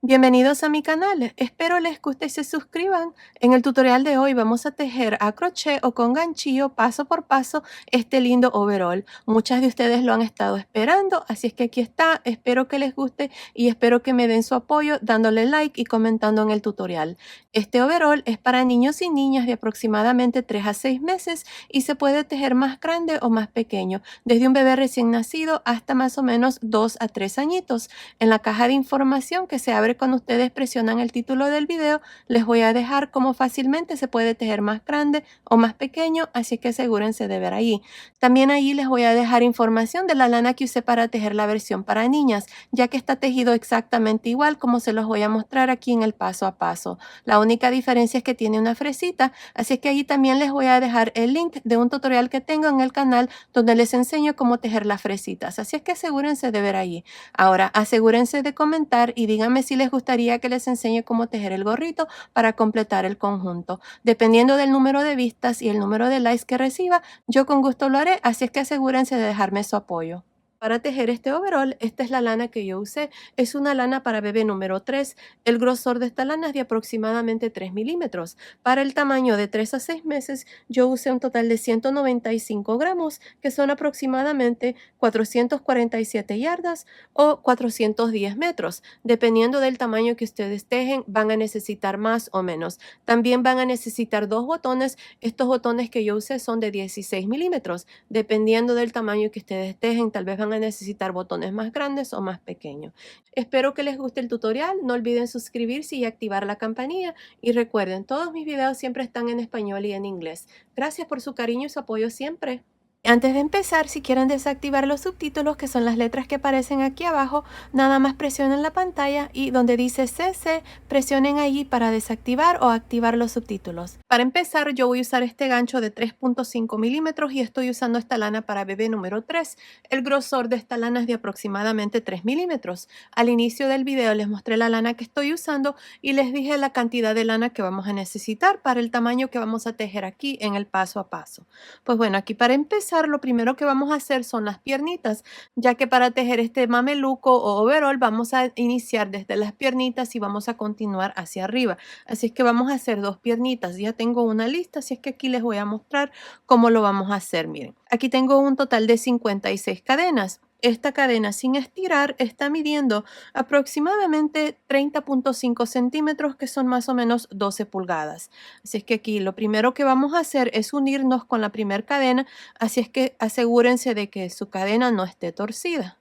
Bienvenidos a mi canal, espero les guste y se suscriban. En el tutorial de hoy vamos a tejer a crochet o con ganchillo paso por paso este lindo overall. Muchas de ustedes lo han estado esperando, así es que aquí está. Espero que les guste y espero que me den su apoyo dándole like y comentando en el tutorial. Este overall es para niños y niñas de aproximadamente 3 a 6 meses y se puede tejer más grande o más pequeño, desde un bebé recién nacido hasta más o menos 2 a 3 añitos. En la caja de información que se abre cuando ustedes presionan el título del video, les voy a dejar cómo fácilmente se puede tejer más grande o más pequeño, así que asegúrense de ver ahí. También ahí les voy a dejar información de la lana que usé para tejer la versión para niñas, ya que está tejido exactamente igual como se los voy a mostrar aquí en el paso a paso. La única diferencia es que tiene una fresita, así que ahí también les voy a dejar el link de un tutorial que tengo en el canal donde les enseño cómo tejer las fresitas, así es que asegúrense de ver ahí. Ahora, asegúrense de comentar y díganme si les gustaría que les enseñe cómo tejer el gorrito para completar el conjunto. Dependiendo del número de vistas y el número de likes que reciba, yo con gusto lo haré, así es que asegúrense de dejarme su apoyo. Para tejer este overall, esta es la lana que yo usé. Es una lana para bebé número 3. El grosor de esta lana es de aproximadamente 3 milímetros. Para el tamaño de 3 a 6 meses, yo usé un total de 195 gramos, que son aproximadamente 447 yardas o 410 metros. Dependiendo del tamaño que ustedes tejen, van a necesitar más o menos. También van a necesitar dos botones. Estos botones que yo usé son de 16 milímetros. Dependiendo del tamaño que ustedes tejen, tal vez van a necesitar botones más grandes o más pequeños. Espero que les guste el tutorial. No olviden suscribirse y activar la campanilla. Y recuerden, todos mis videos siempre están en español y en inglés. Gracias por su cariño y su apoyo siempre. Antes de empezar, si quieren desactivar los subtítulos, que son las letras que aparecen aquí abajo, nada más presionen la pantalla y donde dice CC, presionen allí para desactivar o activar los subtítulos. Para empezar, yo voy a usar este gancho de 3.5 milímetros y estoy usando esta lana para bebé número 3. El grosor de esta lana es de aproximadamente 3 milímetros. Al inicio del video les mostré la lana que estoy usando y les dije la cantidad de lana que vamos a necesitar para el tamaño que vamos a tejer aquí en el paso a paso. Pues bueno, aquí para empezar, lo primero que vamos a hacer son las piernitas, ya que para tejer este mameluco o overall vamos a iniciar desde las piernitas y vamos a continuar hacia arriba. Así es que vamos a hacer dos piernitas. Ya tengo una lista, así es que aquí les voy a mostrar cómo lo vamos a hacer. Miren, aquí tengo un total de 56 cadenas. Esta cadena sin estirar está midiendo aproximadamente 30.5 centímetros, que son más o menos 12 pulgadas. Así es que aquí lo primero que vamos a hacer es unirnos con la primera cadena, así es que asegúrense de que su cadena no esté torcida.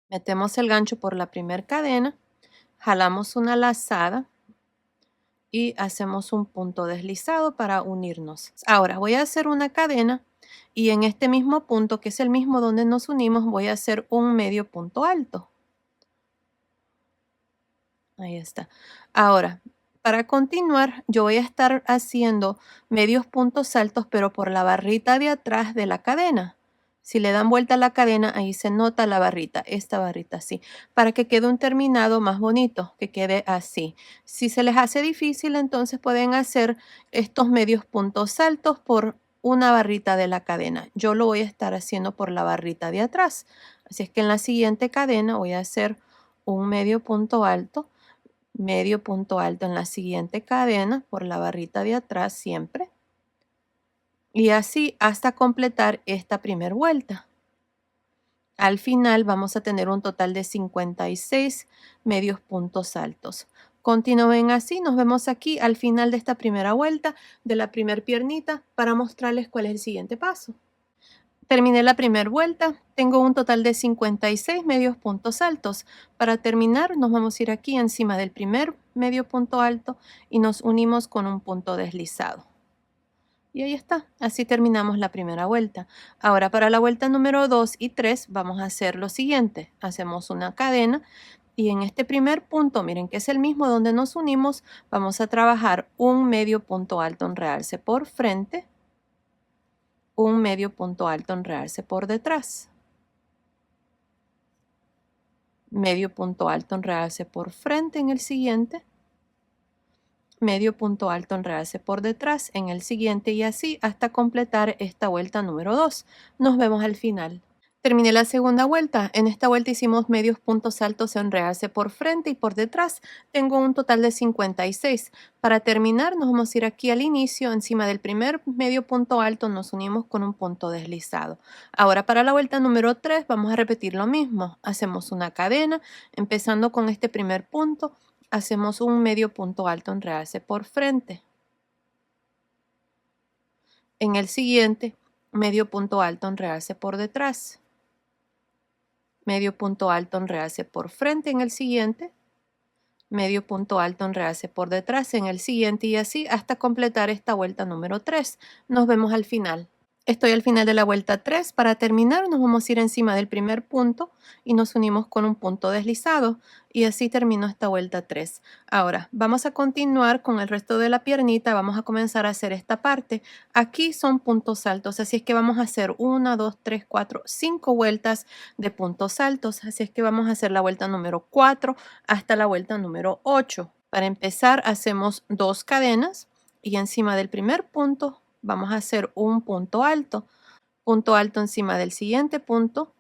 Metemos el gancho por la primera cadena, jalamos una lazada y hacemos un punto deslizado para unirnos. Ahora voy a hacer una cadena y en este mismo punto, que es el mismo donde nos unimos, voy a hacer un medio punto alto. Ahí está. Ahora, para continuar, yo voy a estar haciendo medios puntos altos, pero por la barrita de atrás de la cadena. Si le dan vuelta a la cadena, ahí se nota la barrita, esta barrita así, para que quede un terminado más bonito, que quede así. Si se les hace difícil, entonces pueden hacer estos medios puntos altos por una barrita de la cadena. Yo lo voy a estar haciendo por la barrita de atrás. Así es que en la siguiente cadena voy a hacer un medio punto alto en la siguiente cadena por la barrita de atrás siempre, y así hasta completar esta primera vuelta. Al final vamos a tener un total de 56 medios puntos altos. Continúen así, nos vemos aquí al final de esta primera vuelta de la primera piernita para mostrarles cuál es el siguiente paso. Terminé la primera vuelta, tengo un total de 56 medios puntos altos. Para terminar, nos vamos a ir aquí encima del primer medio punto alto y nos unimos con un punto deslizado. Y ahí está, así terminamos la primera vuelta. Ahora para la vuelta número 2 y 3 vamos a hacer lo siguiente. Hacemos una cadena y en este primer punto, miren que es el mismo donde nos unimos, vamos a trabajar un medio punto alto en realce por frente, un medio punto alto en realce por detrás, medio punto alto en realce por frente en el siguiente, medio punto alto en realce por detrás en el siguiente y así hasta completar esta vuelta número 2. Nos vemos al final. Terminé la segunda vuelta. En esta vuelta hicimos medios puntos altos en realce por frente y por detrás. Tengo un total de 56. Para terminar, nos vamos a ir aquí al inicio. Encima del primer medio punto alto nos unimos con un punto deslizado. Ahora para la vuelta número 3 vamos a repetir lo mismo. Hacemos una cadena, empezando con este primer punto. Hacemos un medio punto alto en realce por frente. En el siguiente, medio punto alto en realce por detrás. Medio punto alto en realce por frente en el siguiente, medio punto alto en realce por detrás en el siguiente y así hasta completar esta vuelta número 3. Nos vemos al final. Estoy al final de la vuelta 3. Para terminar, nos vamos a ir encima del primer punto y nos unimos con un punto deslizado y así termino esta vuelta 3. Ahora, vamos a continuar con el resto de la piernita. Vamos a comenzar a hacer esta parte. Aquí son puntos altos, así es que vamos a hacer 1, 2, 3, 4, 5 vueltas de puntos altos. Así es que vamos a hacer la vuelta número 4 hasta la vuelta número 8. Para empezar, hacemos 2 cadenas y encima del primer punto vamos a hacer un punto alto encima del siguiente punto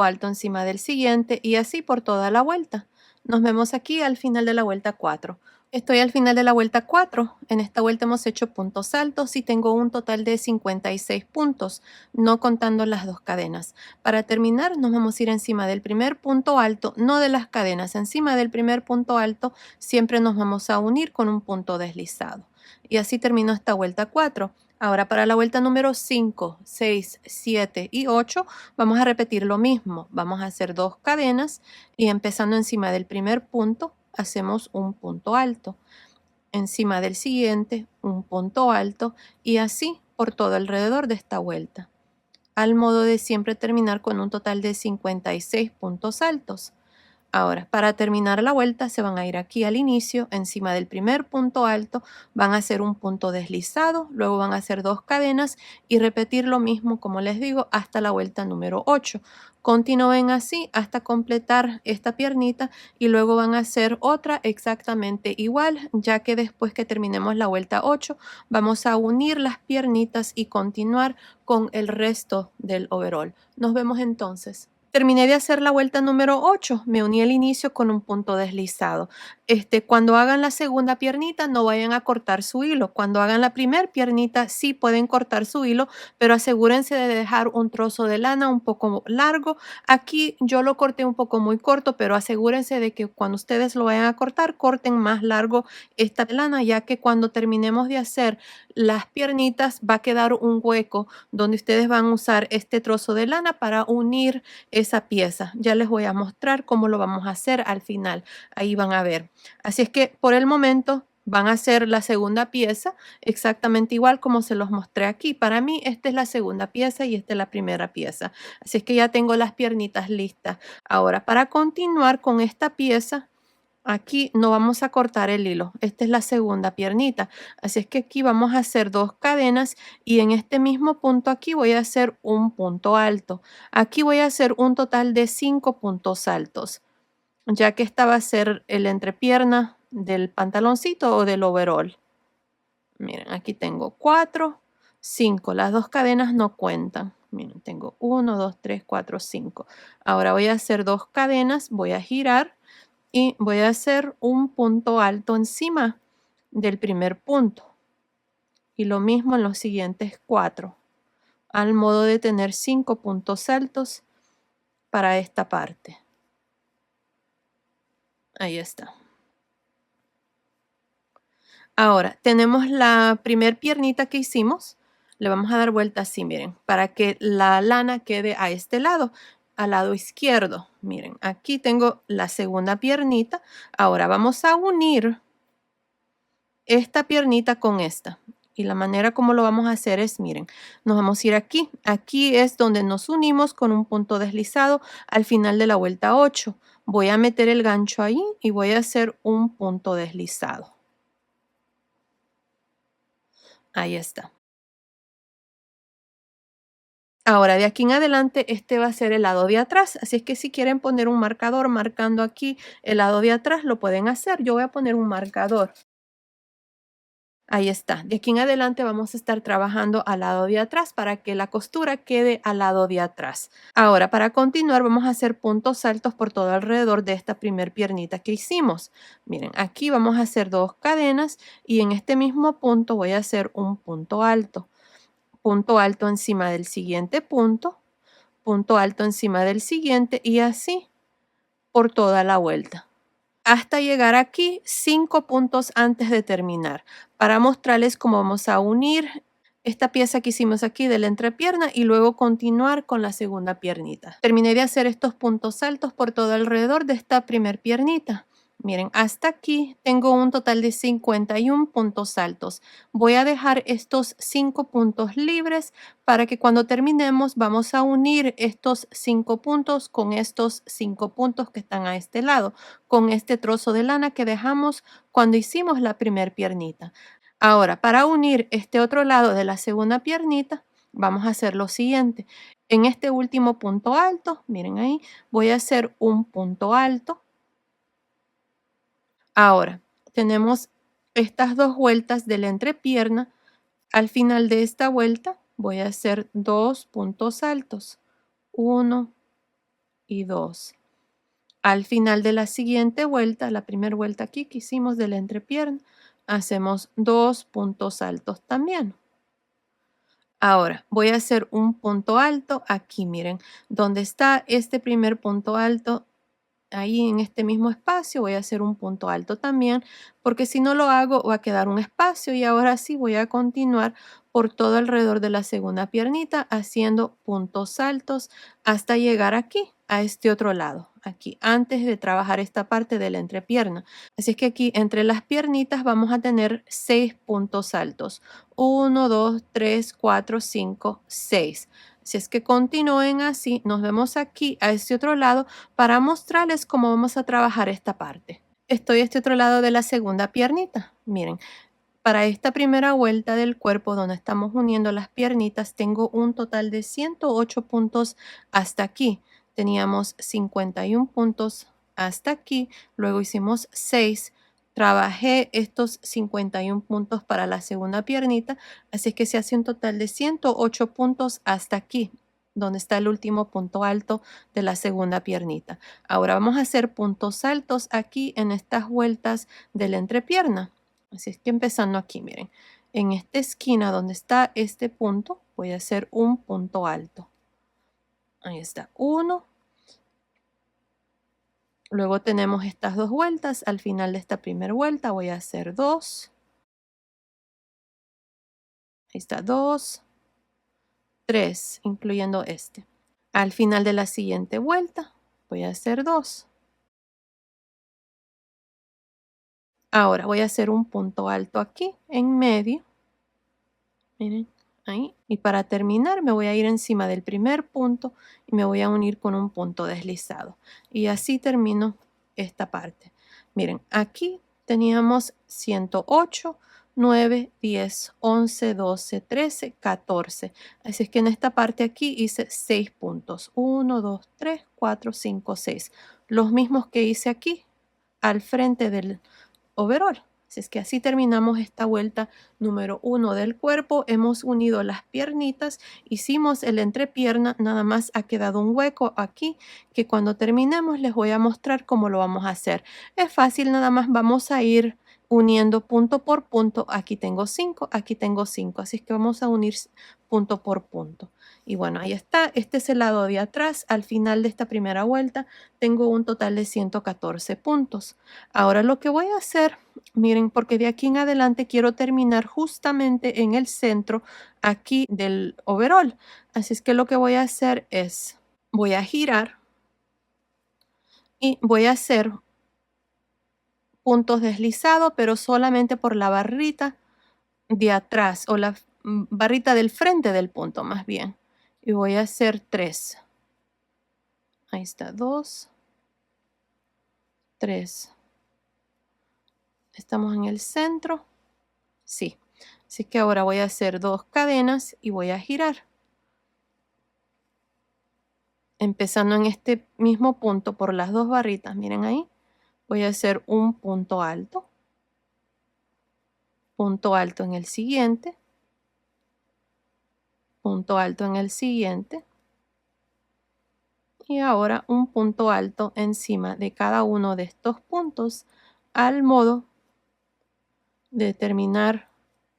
alto encima del siguiente y así por toda la vuelta. Nos vemos aquí al final de la vuelta 4. Estoy al final de la vuelta 4. En esta vuelta hemos hecho puntos altos y tengo un total de 56 puntos, no contando las 2 cadenas. Para terminar, nos vamos a ir encima del primer punto alto, no de las cadenas. Encima del primer punto alto siempre nos vamos a unir con un punto deslizado. Y así termino esta vuelta 4. Ahora para la vuelta número 5, 6, 7 y 8 vamos a repetir lo mismo. Vamos a hacer 2 cadenas y empezando encima del primer punto hacemos un punto alto. Encima del siguiente un punto alto y así por todo alrededor de esta vuelta. Al modo de siempre terminar con un total de 56 puntos altos. Ahora, para terminar la vuelta, se van a ir aquí al inicio, encima del primer punto alto, van a hacer un punto deslizado, luego van a hacer 2 cadenas y repetir lo mismo, como les digo, hasta la vuelta número 8. Continúen así hasta completar esta piernita y luego van a hacer otra exactamente igual, ya que después que terminemos la vuelta 8, vamos a unir las piernitas y continuar con el resto del overall. Nos vemos entonces. Terminé de hacer la vuelta número 8, me uní al inicio con un punto deslizado. Cuando hagan la segunda piernita no vayan a cortar su hilo. Cuando hagan la primer piernita sí pueden cortar su hilo, pero asegúrense de dejar un trozo de lana un poco largo. Aquí yo lo corté un poco muy corto, pero asegúrense de que cuando ustedes lo vayan a cortar, corten más largo esta lana, ya que cuando terminemos de hacer las piernitas va a quedar un hueco donde ustedes van a usar este trozo de lana para unir esa pieza. Ya les voy a mostrar cómo lo vamos a hacer al final. Ahí van a ver. Así es que por el momento van a hacer la segunda pieza exactamente igual como se los mostré aquí. Para mí esta es la segunda pieza y esta es la primera pieza. Así es que ya tengo las piernitas listas. Ahora para continuar con esta pieza, aquí no vamos a cortar el hilo. Esta es la segunda piernita. Así es que aquí vamos a hacer 2 cadenas y en este mismo punto aquí voy a hacer un punto alto. Aquí voy a hacer un total de 5 puntos altos, ya que esta va a ser el entrepierna del pantaloncito o del overall. Miren, aquí tengo 4, 5. Las 2 cadenas no cuentan. Miren, tengo 1, 2, 3, 4, 5. Ahora voy a hacer 2 cadenas, voy a girar y voy a hacer un punto alto encima del primer punto. Y lo mismo en los siguientes 4, al modo de tener 5 puntos altos para esta parte. Ahí está. Ahora, tenemos la primer piernita que hicimos. Le vamos a dar vuelta así, miren, para que la lana quede a este lado, al lado izquierdo. Miren, aquí tengo la segunda piernita. Ahora vamos a unir esta piernita con esta. Y la manera como lo vamos a hacer es, miren, nos vamos a ir aquí. Aquí es donde nos unimos con un punto deslizado al final de la vuelta 8. Voy a meter el gancho ahí y voy a hacer un punto deslizado. Ahí está. Ahora, de aquí en adelante, este va a ser el lado de atrás. Así es que si quieren poner un marcador marcando aquí el lado de atrás, lo pueden hacer. Yo voy a poner un marcador. Ahí está. De aquí en adelante vamos a estar trabajando al lado de atrás para que la costura quede al lado de atrás. Ahora, para continuar, vamos a hacer puntos altos por todo alrededor de esta primer piernita que hicimos. Miren, aquí vamos a hacer 2 cadenas y en este mismo punto voy a hacer un punto alto encima del siguiente punto alto encima del siguiente y así por toda la vuelta hasta llegar aquí 5 puntos antes de terminar para mostrarles cómo vamos a unir esta pieza que hicimos aquí de la entrepierna y luego continuar con la segunda piernita. Terminé de hacer estos puntos altos por todo alrededor de esta primer piernita. Miren, hasta aquí tengo un total de 51 puntos altos. Voy a dejar estos 5 puntos libres para que cuando terminemos vamos a unir estos 5 puntos con estos 5 puntos que están a este lado, con este trozo de lana que dejamos cuando hicimos la primer piernita. Ahora, para unir este otro lado de la segunda piernita, vamos a hacer lo siguiente. En este último punto alto, miren ahí, voy a hacer un punto alto. Ahora, tenemos estas 2 vueltas de la entrepierna. Al final de esta vuelta voy a hacer 2 puntos altos, 1 y 2. Al final de la siguiente vuelta, la primera vuelta aquí que hicimos de la entrepierna, hacemos 2 puntos altos también. Ahora voy a hacer un punto alto aquí, miren, donde está este primer punto alto. Ahí en este mismo espacio voy a hacer un punto alto también, porque si no lo hago va a quedar un espacio y ahora sí voy a continuar por todo alrededor de la segunda piernita haciendo puntos altos hasta llegar aquí, a este otro lado, aquí, antes de trabajar esta parte de la entrepierna. Así es que aquí entre las piernitas vamos a tener 6 puntos altos. 1, 2, 3, 4, 5, 6. Si es que continúen así, nos vemos aquí a este otro lado para mostrarles cómo vamos a trabajar esta parte. Estoy a este otro lado de la segunda piernita. Miren, para esta primera vuelta del cuerpo donde estamos uniendo las piernitas, tengo un total de 108 puntos hasta aquí. Teníamos 51 puntos hasta aquí, luego hicimos 6. Trabajé estos 51 puntos para la segunda piernita, así que se hace un total de 108 puntos hasta aquí, donde está el último punto alto de la segunda piernita. Ahora vamos a hacer puntos altos aquí en estas vueltas de la entrepierna. Así es que empezando aquí, miren, en esta esquina donde está este punto, voy a hacer un punto alto. Ahí está, uno. Luego tenemos estas 2 vueltas. Al final de esta primera vuelta voy a hacer 2. Ahí está, 2, 3, incluyendo este. Al final de la siguiente vuelta voy a hacer 2. Ahora voy a hacer un punto alto aquí en medio. Miren, ahí. Y para terminar me voy a ir encima del primer punto y me voy a unir con un punto deslizado. Y así termino esta parte. Miren, aquí teníamos 108, 9, 10, 11, 12, 13, 14. Así es que en esta parte aquí hice 6 puntos. 1, 2, 3, 4, 5, 6. Los mismos que hice aquí al frente del overall. Así es que así terminamos esta vuelta número 1 del cuerpo. Hemos unido las piernitas, hicimos el entrepierna, nada más ha quedado un hueco aquí que cuando terminemos les voy a mostrar cómo lo vamos a hacer. Es fácil, nada más vamos a ir uniendo punto por punto. Aquí tengo 5, aquí tengo 5, así es que vamos a unir punto por punto. Y bueno, ahí está, este es el lado de atrás. Al final de esta primera vuelta tengo un total de 114 puntos. Ahora lo que voy a hacer, miren, porque de aquí en adelante quiero terminar justamente en el centro aquí del overall. Así es que lo que voy a hacer es, voy a girar y voy a hacer puntos deslizados, pero solamente por la barrita de atrás o la barrita del frente del punto más bien. Y voy a hacer 3. Ahí está, 2, 3. Estamos en el centro. Sí. Así que ahora voy a hacer 2 cadenas y voy a girar. Empezando en este mismo punto por las 2 barritas, miren ahí. Voy a hacer un punto alto. punto alto en el siguiente, punto alto en el siguiente, y ahora un punto alto encima de cada uno de estos puntos al modo de terminar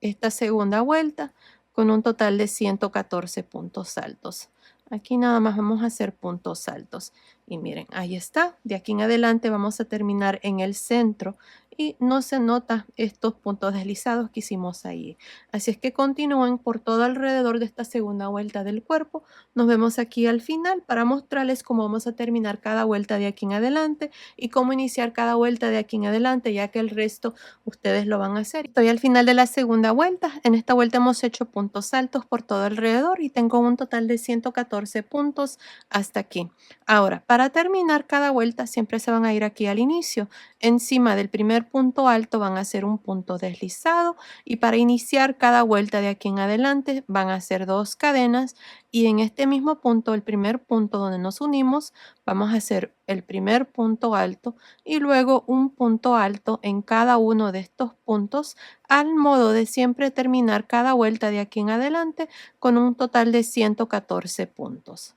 esta segunda vuelta con un total de 114 puntos altos. Aquí nada más vamos a hacer puntos altos. Y miren, ahí está. De aquí en adelante vamos a terminar en el centro y no se nota estos puntos deslizados que hicimos ahí. Así es que continúen por todo alrededor de esta segunda vuelta del cuerpo. Nos vemos aquí al final para mostrarles cómo vamos a terminar cada vuelta de aquí en adelante y cómo iniciar cada vuelta de aquí en adelante, ya que el resto ustedes lo van a hacer. Estoy al final de la segunda vuelta. En esta vuelta hemos hecho puntos altos por todo alrededor y tengo un total de 114 puntos hasta aquí. Ahora, para terminar cada vuelta siempre se van a ir aquí al inicio. Encima del primer punto alto van a hacer un punto deslizado y para iniciar cada vuelta de aquí en adelante van a hacer 2 cadenas y en este mismo punto, el primer punto donde nos unimos, vamos a hacer el primer punto alto y luego un punto alto en cada uno de estos puntos al modo de siempre terminar cada vuelta de aquí en adelante con un total de 114 puntos.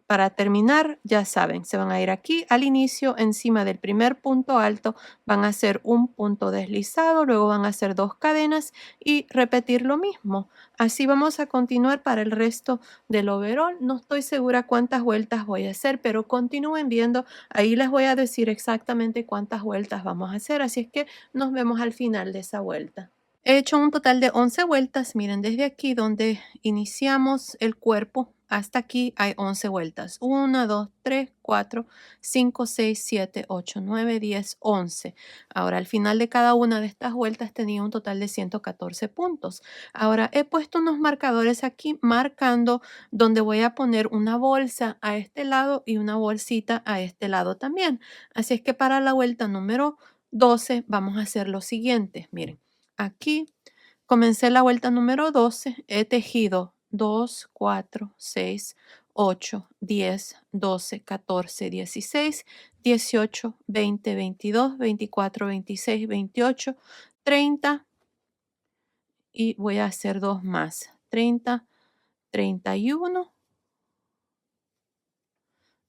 Para terminar, ya saben, se van a ir aquí al inicio, encima del primer punto alto, van a hacer un punto deslizado, luego van a hacer 2 cadenas y repetir lo mismo. Así vamos a continuar para el resto del overall. No estoy segura cuántas vueltas voy a hacer, pero continúen viendo. Ahí les voy a decir exactamente cuántas vueltas vamos a hacer, así es que nos vemos al final de esa vuelta. He hecho un total de 11 vueltas. Miren, desde aquí donde iniciamos el cuerpo hasta aquí hay 11 vueltas. 1, 2, 3, 4, 5, 6, 7, 8, 9, 10, 11. Ahora, al final de cada una de estas vueltas tenía un total de 114 puntos. Ahora, he puesto unos marcadores aquí marcando donde voy a poner una bolsa a este lado y una bolsita a este lado también. Así es que para la vuelta número 12 vamos a hacer lo siguiente. Miren. Aquí comencé la vuelta número 12, he tejido 2, 4, 6, 8, 10, 12, 14, 16, 18, 20, 22, 24, 26, 28, 30 y voy a hacer 2 más, 30, 31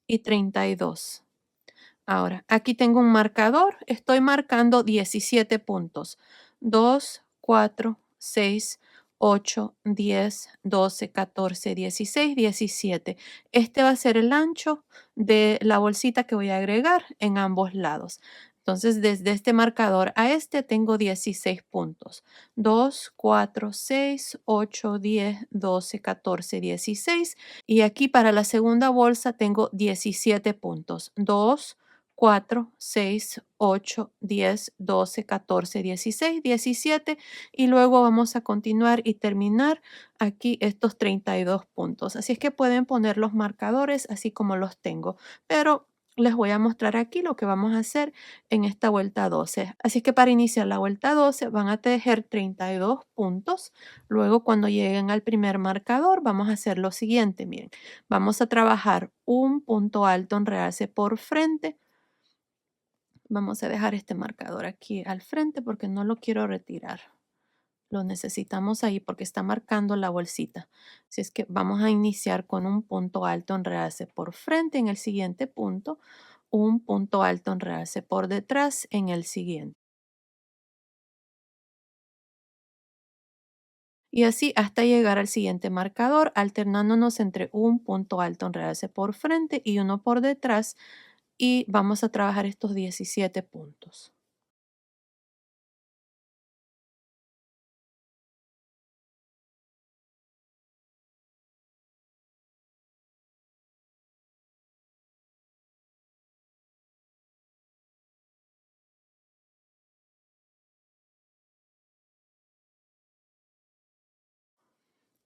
y 32. Ahora, aquí tengo un marcador, estoy marcando 17 puntos. 2, 4, 6, 8, 10, 12, 14, 16, 17. Este va a ser el ancho de la bolsita que voy a agregar en ambos lados. Entonces, desde este marcador a este tengo 16 puntos. 2, 4, 6, 8, 10, 12, 14, 16. Y aquí para la segunda bolsa tengo 17 puntos. 2, 4, 6, 8, 10, 12, 14, 16, 17 y luego vamos a continuar y terminar aquí estos 32 puntos. Así es que pueden poner los marcadores así como los tengo, pero les voy a mostrar aquí lo que vamos a hacer en esta vuelta 12. Así es que para iniciar la vuelta 12 van a tejer 32 puntos. Luego cuando lleguen al primer marcador vamos a hacer lo siguiente, miren, vamos a trabajar un punto alto en realce por frente. Vamos a dejar este marcador aquí al frente porque no lo quiero retirar. Lo necesitamos ahí porque está marcando la bolsita. Así es que vamos a iniciar con un punto alto en realce por frente en el siguiente punto, un punto alto en realce por detrás en el siguiente. Y así hasta llegar al siguiente marcador, alternándonos entre un punto alto en realce por frente y uno por detrás. Y vamos a trabajar estos 17 puntos.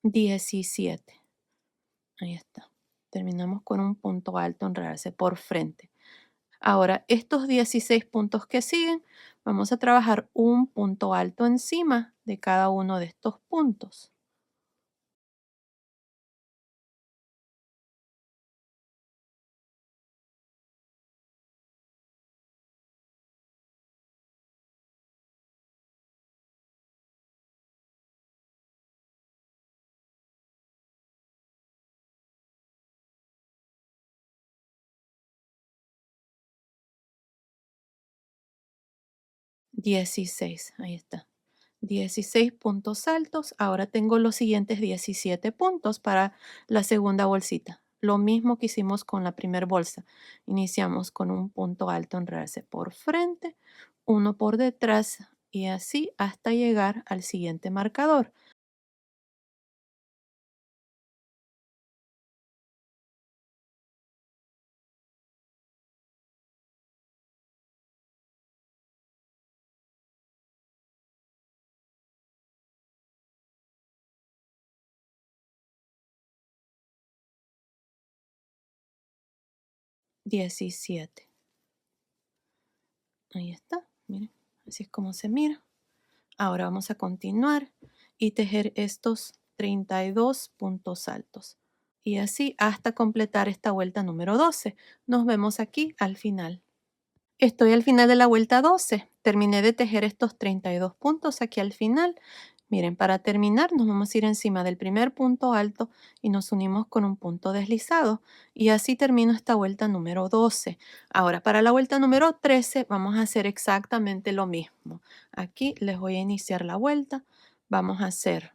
Diecisiete. Ahí está. Terminamos con un punto alto en realce por frente. Ahora, estos 16 puntos que siguen, vamos a trabajar un punto alto encima de cada uno de estos puntos. 16, ahí está. 16 puntos altos. Ahora tengo los siguientes 17 puntos para la segunda bolsita. Lo mismo que hicimos con la primera bolsa. Iniciamos con un punto alto, enredarse por frente, uno por detrás y así hasta llegar al siguiente marcador. 17. Ahí está, miren, así es como se mira. Ahora vamos a continuar y tejer estos 32 puntos altos. Y así hasta completar esta vuelta número 12. Nos vemos aquí al final. Estoy al final de la vuelta 12. Terminé de tejer estos 32 puntos aquí al final. Miren, para terminar nos vamos a ir encima del primer punto alto y nos unimos con un punto deslizado. Y así termino esta vuelta número 12. Ahora, para la vuelta número 13 vamos a hacer exactamente lo mismo. Aquí les voy a iniciar la vuelta. Vamos a hacer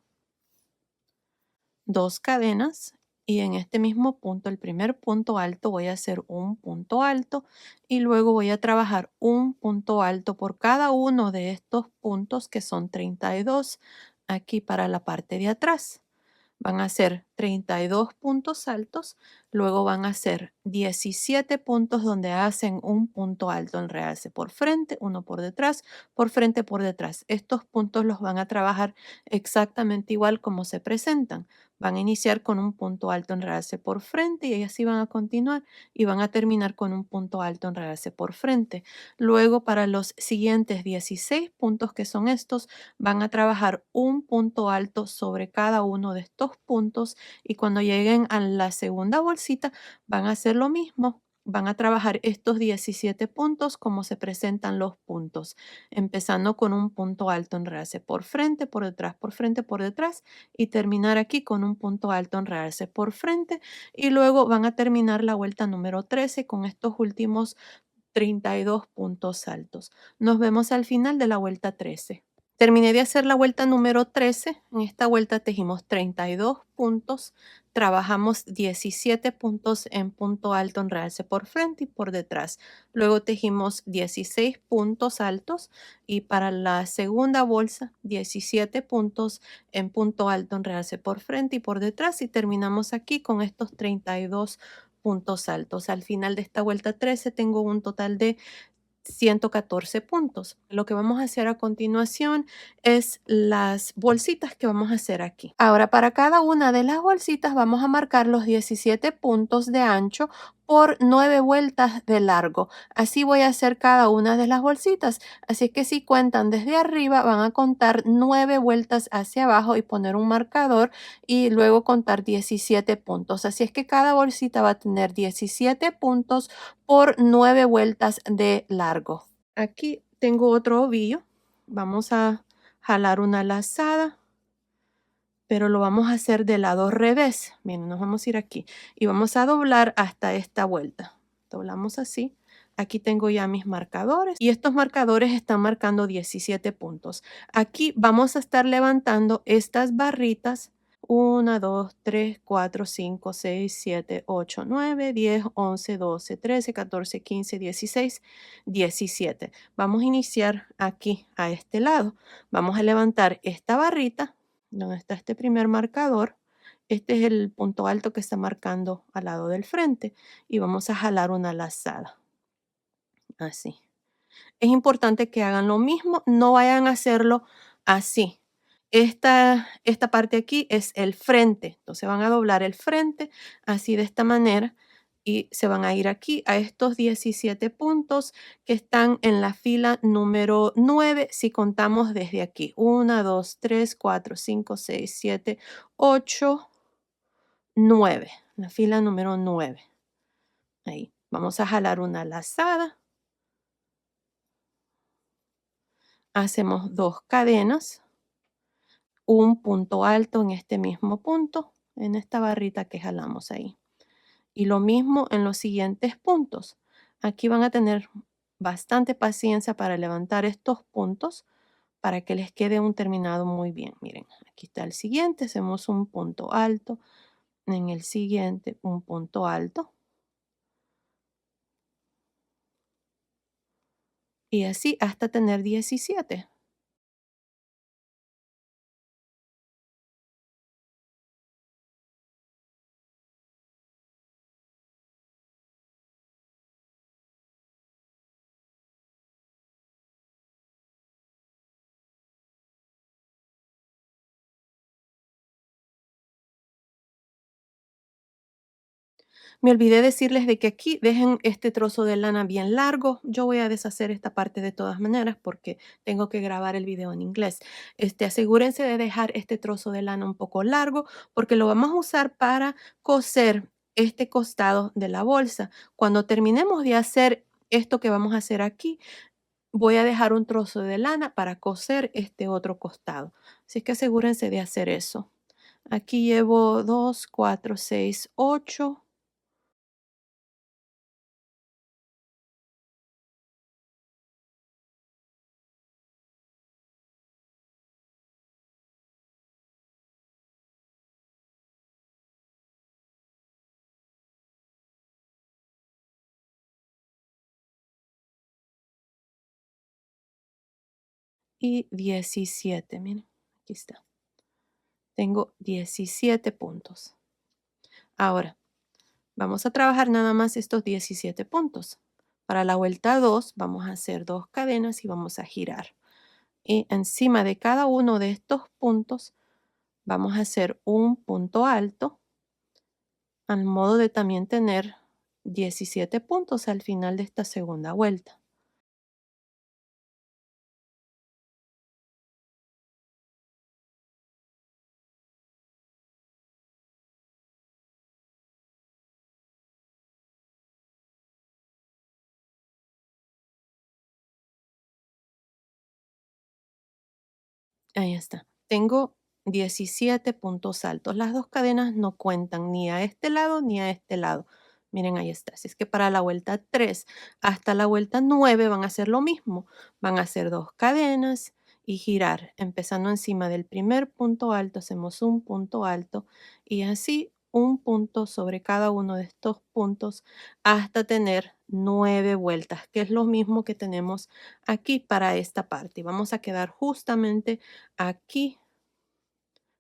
2 cadenas y en este mismo punto, el primer punto alto, voy a hacer un punto alto y luego voy a trabajar un punto alto por cada uno de estos puntos que son 32 aquí para la parte de atrás. Van a ser 32 puntos altos, luego van a ser 17 puntos donde hacen un punto alto en realce por frente, uno por frente, por detrás. Estos puntos los van a trabajar exactamente igual como se presentan. Van a iniciar con un punto alto en realce por frente y así van a continuar y van a terminar con un punto alto en realce por frente. Luego para los siguientes 16 puntos que son estos, van a trabajar un punto alto sobre cada uno de estos puntos y cuando lleguen a la segunda bolsita van a hacer lo mismo. Van a trabajar estos 17 puntos como se presentan los puntos, empezando con un punto alto en realce por frente, por detrás, por frente, por detrás y terminar aquí con un punto alto en realce por frente y luego van a terminar la vuelta número 13 con estos últimos 32 puntos altos. Nos vemos al final de la vuelta 13. Terminé de hacer la vuelta número 13. En esta vuelta tejimos 32 puntos, trabajamos 17 puntos en punto alto en realce por frente y por detrás. Luego tejimos 16 puntos altos y para la segunda bolsa 17 puntos en punto alto en realce por frente y por detrás y terminamos aquí con estos 32 puntos altos. Al final de esta vuelta 13 tengo un total de 114 puntos. Lo que vamos a hacer a continuación es las bolsitas que vamos a hacer aquí. Ahora, para cada una de las bolsitas vamos a marcar los 17 puntos de ancho por 9 vueltas de largo. Así voy a hacer cada una de las bolsitas. Así es que si cuentan desde arriba, van a contar 9 vueltas hacia abajo y poner un marcador y luego contar 17 puntos. Así es que cada bolsita va a tener 17 puntos por 9 vueltas de largo. Aquí tengo otro ovillo. Vamos a jalar una lazada, pero lo vamos a hacer del lado revés. Miren, nos vamos a ir aquí y vamos a doblar hasta esta vuelta. Doblamos así. Aquí tengo ya mis marcadores y estos marcadores están marcando 17 puntos. Aquí vamos a estar levantando estas barritas 1, 2, 3, 4, 5, 6, 7, 8, 9, 10, 11, 12, 13, 14, 15, 16, 17. Vamos a iniciar aquí a este lado. Vamos a levantar esta barrita donde está este primer marcador. Este es el punto alto que está marcando al lado del frente y vamos a jalar una lazada. Así. Es importante que hagan lo mismo, no vayan a hacerlo así. Esta parte aquí es el frente, entonces van a doblar el frente así de esta manera y se van a ir aquí a estos 17 puntos que están en la fila número 9 si contamos desde aquí. 1, 2, 3, 4, 5, 6, 7, 8, 9. La fila número 9. Ahí. Vamos a jalar una lazada. Hacemos 2 cadenas, un punto alto en este mismo punto, en esta barrita que jalamos ahí. Y lo mismo en los siguientes puntos. Aquí van a tener bastante paciencia para levantar estos puntos para que les quede un terminado muy bien. Miren, aquí está el siguiente, hacemos un punto alto, en el siguiente un punto alto y así hasta tener 17. Me olvidé decirles de que aquí dejen este trozo de lana bien largo. Yo voy a deshacer esta parte de todas maneras porque tengo que grabar el video en inglés. Asegúrense de dejar este trozo de lana un poco largo porque lo vamos a usar para coser este costado de la bolsa. Cuando terminemos de hacer esto que vamos a hacer aquí, voy a dejar un trozo de lana para coser este otro costado. Así que asegúrense de hacer eso. Aquí llevo 2, 4, 6, 8. Y 17, miren, aquí está. Tengo 17 puntos. Ahora, vamos a trabajar nada más estos 17 puntos. Para la vuelta 2 vamos a hacer 2 cadenas y vamos a girar. Y encima de cada uno de estos puntos vamos a hacer un punto alto, al modo de también tener 17 puntos al final de esta segunda vuelta. Ahí está. Tengo 17 puntos altos. Las dos cadenas no cuentan ni a este lado ni a este lado. Miren, ahí está. Así es que para la vuelta 3 hasta la vuelta 9 van a hacer lo mismo. Van a hacer dos cadenas y girar. Empezando encima del primer punto alto, hacemos un punto alto y así un punto sobre cada uno de estos puntos hasta tener 9 vueltas, que es lo mismo que tenemos aquí para esta parte. Y vamos a quedar justamente aquí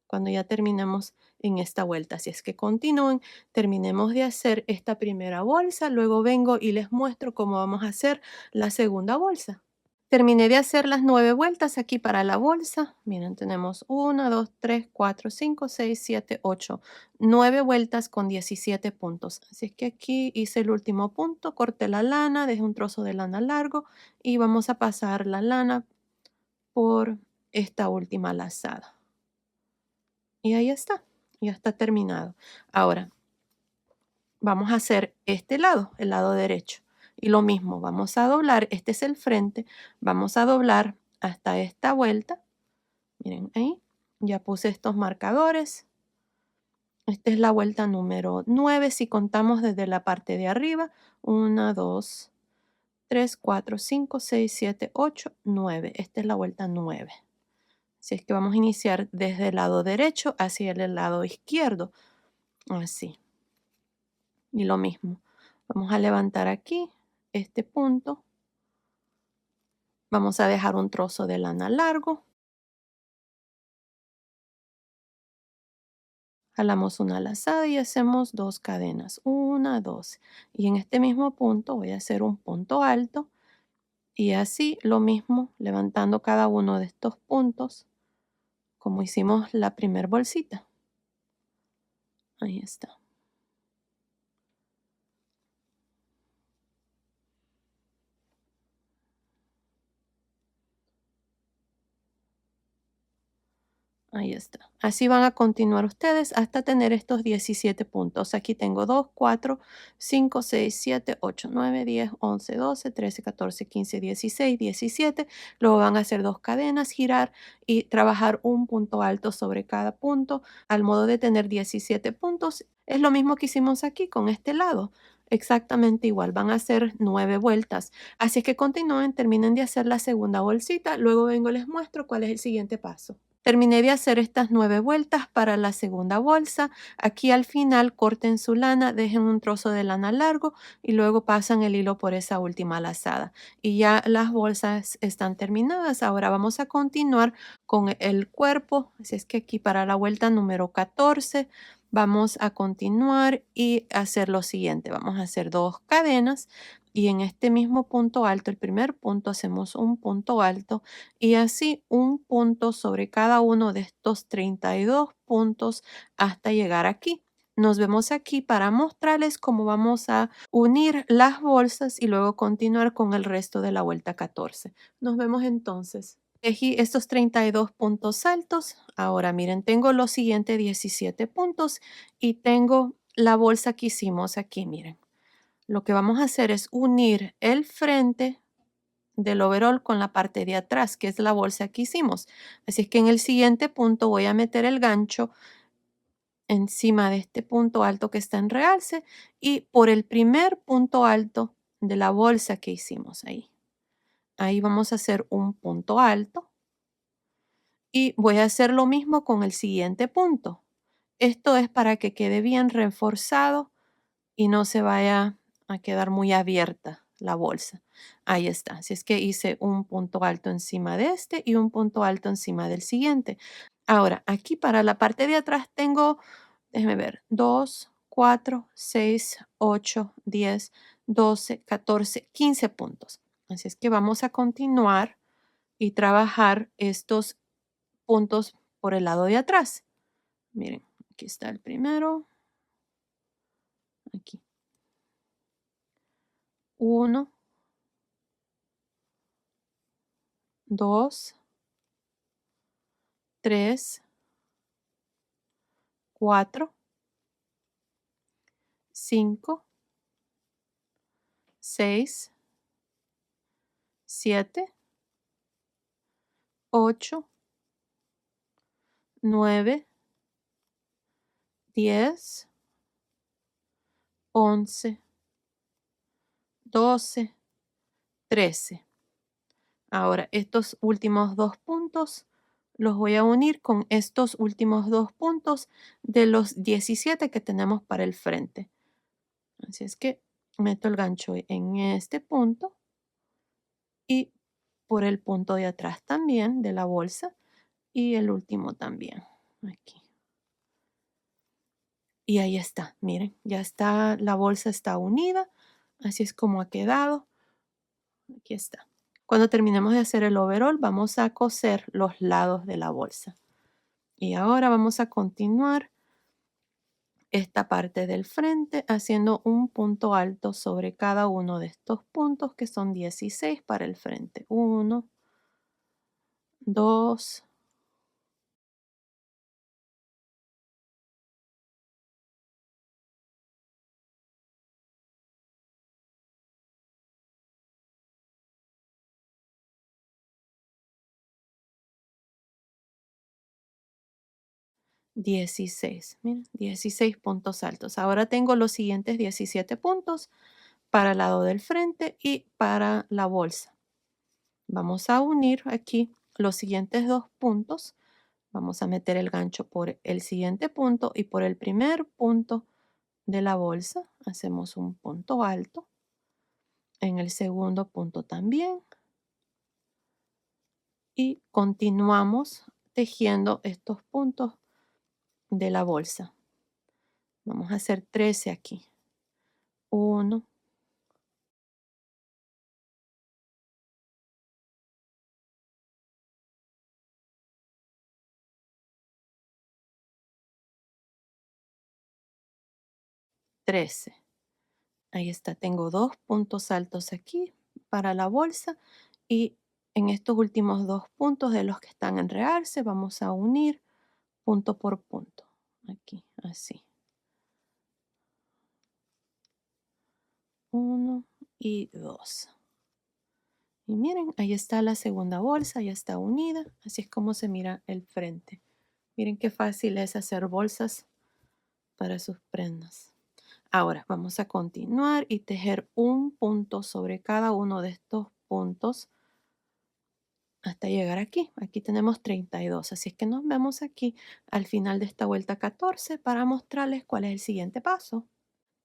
cuando ya terminamos en esta vuelta. Así es que continúen, terminemos de hacer esta primera bolsa, luego vengo y les muestro cómo vamos a hacer la segunda bolsa. Terminé de hacer las 9 vueltas aquí para la bolsa. Miren, tenemos 1, 2, 3, 4, 5, 6, 7, 8, 9 vueltas con 17 puntos. Así es que aquí hice el último punto, corté la lana, dejé un trozo de lana largo y vamos a pasar la lana por esta última lazada. Y ahí está, ya está terminado. Ahora, vamos a hacer este lado, el lado derecho. Y lo mismo, vamos a doblar, este es el frente, vamos a doblar hasta esta vuelta. Miren ahí, ya puse estos marcadores. Esta es la vuelta número 9 si contamos desde la parte de arriba. 1, 2, 3, 4, 5, 6, 7, 8, 9. Esta es la vuelta 9. Así es que vamos a iniciar desde el lado derecho hacia el lado izquierdo. Así. Y lo mismo. Vamos a levantar aquí este punto. Vamos a dejar un trozo de lana largo. Jalamos una lazada y hacemos dos cadenas. Una, dos. Y en este mismo punto voy a hacer un punto alto. Y así lo mismo, levantando cada uno de estos puntos, como hicimos la primer bolsita. Ahí está. Ahí está. Así van a continuar ustedes hasta tener estos 17 puntos. Aquí tengo 2, 4, 5, 6, 7, 8, 9, 10, 11, 12, 13, 14, 15, 16, 17. Luego van a hacer dos cadenas, girar y trabajar un punto alto sobre cada punto al modo de tener 17 puntos. Es lo mismo que hicimos aquí con este lado. exactamente igual, van a hacer 9 vueltas. Así es que continúen, terminen de hacer la segunda bolsita, luego vengo y les muestro cuál es el siguiente paso. Terminé de hacer estas 9 vueltas para la segunda bolsa. Aquí al final corten su lana, dejen un trozo de lana largo y luego pasan el hilo por esa última lazada. Y ya las bolsas están terminadas. Ahora vamos a continuar con el cuerpo. Así es que aquí para la vuelta número 14 vamos a continuar y hacer lo siguiente. Vamos a hacer 2 cadenas y en este mismo punto alto, el primer punto, hacemos un punto alto y así un punto sobre cada uno de estos 32 puntos hasta llegar aquí. Nos vemos aquí para mostrarles cómo vamos a unir las bolsas y luego continuar con el resto de la vuelta 14. Nos vemos entonces. Elegí estos 32 puntos altos. Ahora miren, tengo los siguientes 17 puntos y tengo la bolsa que hicimos aquí, miren. Lo que vamos a hacer es unir el frente del overol con la parte de atrás, que es la bolsa que hicimos. Así es que en el siguiente punto voy a meter el gancho encima de este punto alto que está en realce y por el primer punto alto de la bolsa que hicimos ahí. Ahí vamos a hacer un punto alto y voy a hacer lo mismo con el siguiente punto. Esto es para que quede bien reforzado y no se vaya a quedar muy abierta la bolsa. Ahí está. Así es que hice un punto alto encima de este y un punto alto encima del siguiente. Ahora, aquí para la parte de atrás tengo, déjeme ver, 2, 4, 6, 8, 10, 12, 14, 15 puntos. Así es que vamos a continuar y trabajar estos puntos por el lado de atrás. Miren, aquí está el primero. Aquí. 1, 2, 3, 4, 5, 6, 7, 8, 9, 10, 11, 12, 13. Ahora, estos últimos 2 puntos los voy a unir con estos últimos 2 puntos de los 17 que tenemos para el frente. Así es que meto el gancho en este punto y por el punto de atrás también de la bolsa y el último también. Aquí. Y ahí está, miren, ya está, la bolsa está unida. Así es como ha quedado. Aquí está. Cuando terminemos de hacer el overall, vamos a coser los lados de la bolsa. Y ahora vamos a continuar esta parte del frente haciendo un punto alto sobre cada uno de estos puntos que son 16 para el frente. 1, 2, 16. Miren, 16 puntos altos. Ahora tengo los siguientes 17 puntos para el lado del frente y para la bolsa. Vamos a unir aquí los siguientes 2 puntos. Vamos a meter el gancho por el siguiente punto y por el primer punto de la bolsa hacemos un punto alto. En el segundo punto también. Y continuamos tejiendo estos puntos de la bolsa. Vamos a hacer 13 aquí. 1, 13. Ahí está, tengo 2 puntos altos aquí para la bolsa y en estos últimos 2 puntos de los que están en realce vamos a unir punto por punto. Aquí, así. 1 y 2. Y miren, ahí está la segunda bolsa, ya está unida. Así es como se mira el frente. Miren qué fácil es hacer bolsas para sus prendas. Ahora vamos a continuar y tejer un punto sobre cada uno de estos puntos hasta llegar aquí. Aquí tenemos 32, así es que nos vemos aquí al final de esta vuelta 14 para mostrarles cuál es el siguiente paso.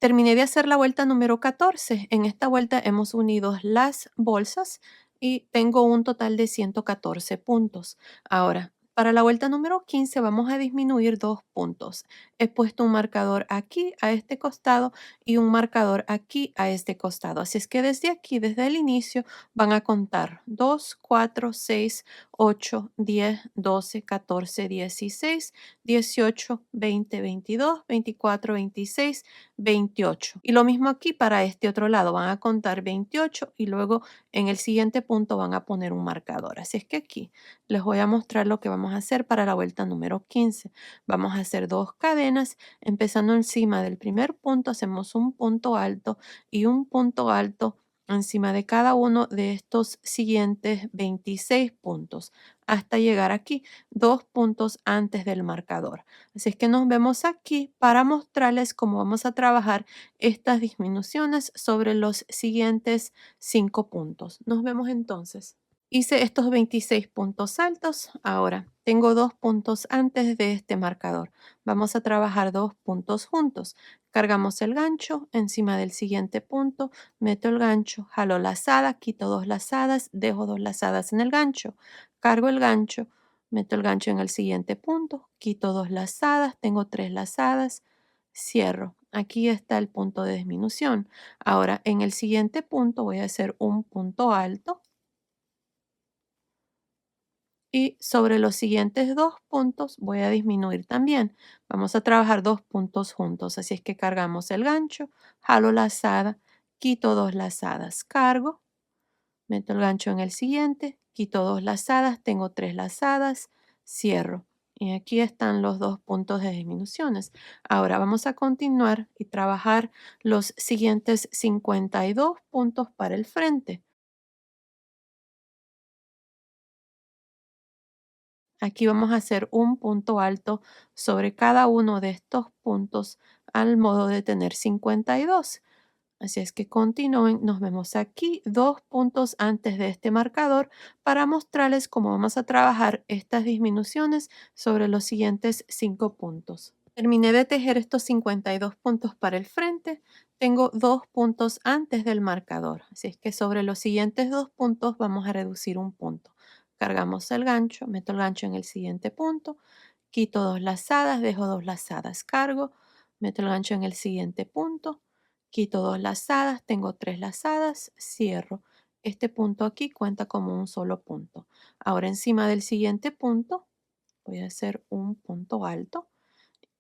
Terminé de hacer la vuelta número 14. En esta vuelta hemos unido las bolsas y tengo un total de 114 puntos. Ahora, para la vuelta número 15 vamos a disminuir 2 puntos. He puesto un marcador aquí a este costado y un marcador aquí a este costado. Así es que desde aquí, desde el inicio, van a contar 2, 4, 6, 8, 10, 12, 14, 16, 18, 20, 22, 24, 26, 28. Y lo mismo aquí para este otro lado, van a contar 28 y luego en el siguiente punto van a poner un marcador. Así es que aquí les voy a mostrar lo que vamos a hacer para la vuelta número 15. Vamos a hacer 2 cadenas, empezando encima del primer punto, hacemos un punto alto y un punto alto encima de cada uno de estos siguientes 26 puntos hasta llegar aquí, 2 puntos antes del marcador. Así es que nos vemos aquí para mostrarles cómo vamos a trabajar estas disminuciones sobre los siguientes 5 puntos. Nos vemos entonces. Hice estos 26 puntos altos. Ahora tengo 2 puntos antes de este marcador. Vamos a trabajar 2 puntos juntos. Cargamos el gancho encima del siguiente punto, meto el gancho, jalo lazada, quito 2 lazadas, dejo 2 lazadas en el gancho, cargo el gancho, meto el gancho en el siguiente punto, quito 2 lazadas, tengo 3 lazadas, cierro. Aquí está el punto de disminución. Ahora en el siguiente punto voy a hacer un punto alto y sobre los siguientes 2 puntos voy a disminuir también. Vamos a trabajar 2 puntos juntos, así es que cargamos el gancho, jalo lazada, quito 2 lazadas, cargo, meto el gancho en el siguiente, quito 2 lazadas, tengo 3 lazadas, cierro. Y aquí están los 2 puntos de disminuciones. Ahora vamos a continuar y trabajar los siguientes 52 puntos para el frente. Aquí vamos a hacer un punto alto sobre cada uno de estos puntos al modo de tener 52. Así es que continúen, nos vemos aquí 2 puntos antes de este marcador para mostrarles cómo vamos a trabajar estas disminuciones sobre los siguientes 5 puntos. Terminé de tejer estos 52 puntos para el frente. Tengo 2 puntos antes del marcador, así es que sobre los siguientes 2 puntos vamos a reducir un punto. Cargamos el gancho, meto el gancho en el siguiente punto, quito 2 lazadas, dejo 2 lazadas, cargo, meto el gancho en el siguiente punto, quito 2 lazadas, tengo 3 lazadas, cierro. Este punto aquí cuenta como un solo punto. Ahora encima del siguiente punto voy a hacer un punto alto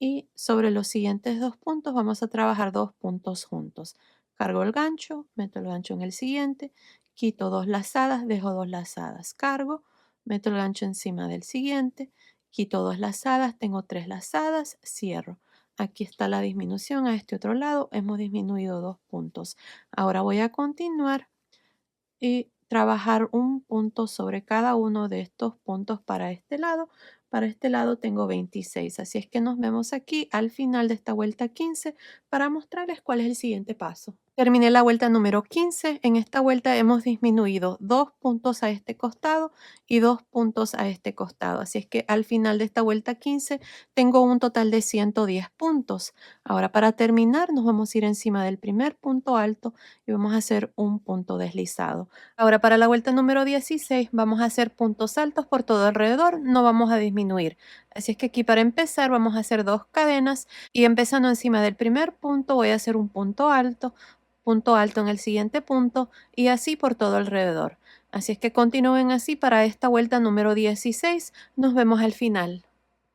y sobre los siguientes 2 puntos vamos a trabajar 2 puntos juntos. Cargo el gancho, meto el gancho en el siguiente, quito 2 lazadas, dejo 2 lazadas, cargo, meto el gancho encima del siguiente, quito 2 lazadas, tengo 3 lazadas, cierro. Aquí está la disminución a este otro lado, hemos disminuido 2 puntos. Ahora voy a continuar y trabajar un punto sobre cada uno de estos puntos para este lado. Para este lado tengo 26, así es que nos vemos aquí al final de esta vuelta 15 para mostrarles cuál es el siguiente paso. Terminé la vuelta número 15. En esta vuelta hemos disminuido 2 puntos a este costado y 2 puntos a este costado. Así es que al final de esta vuelta 15 tengo un total de 110 puntos. Ahora para terminar nos vamos a ir encima del primer punto alto y vamos a hacer un punto deslizado. Ahora para la vuelta número 16 vamos a hacer puntos altos por todo alrededor, no vamos a disminuir. Así es que aquí para empezar vamos a hacer 2 cadenas y empezando encima del primer punto voy a hacer un punto alto en el siguiente punto y así por todo alrededor. Así es que continúen así para esta vuelta número 16. Nos vemos al final.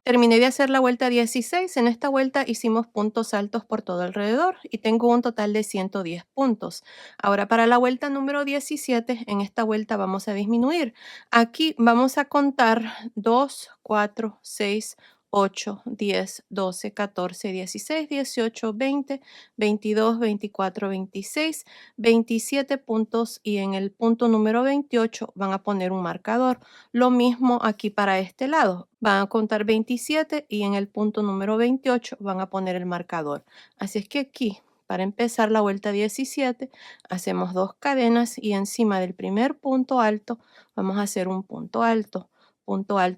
Terminé de hacer la vuelta 16. En esta vuelta hicimos puntos altos por todo alrededor y tengo un total de 110 puntos. Ahora para la vuelta número 17, en esta vuelta vamos a disminuir. Aquí vamos a contar 2, 4, 6, 8, 10, 12, 14, 16, 18, 20, 22, 24, 26, 27 puntos y en el punto número 28 van a poner un marcador. Lo mismo aquí para este lado. Van a contar 27 y en el punto número 28 van a poner el marcador. Así es que aquí Para empezar la vuelta 17, hacemos 2 cadenas y encima del primer punto alto vamos a hacer un punto alto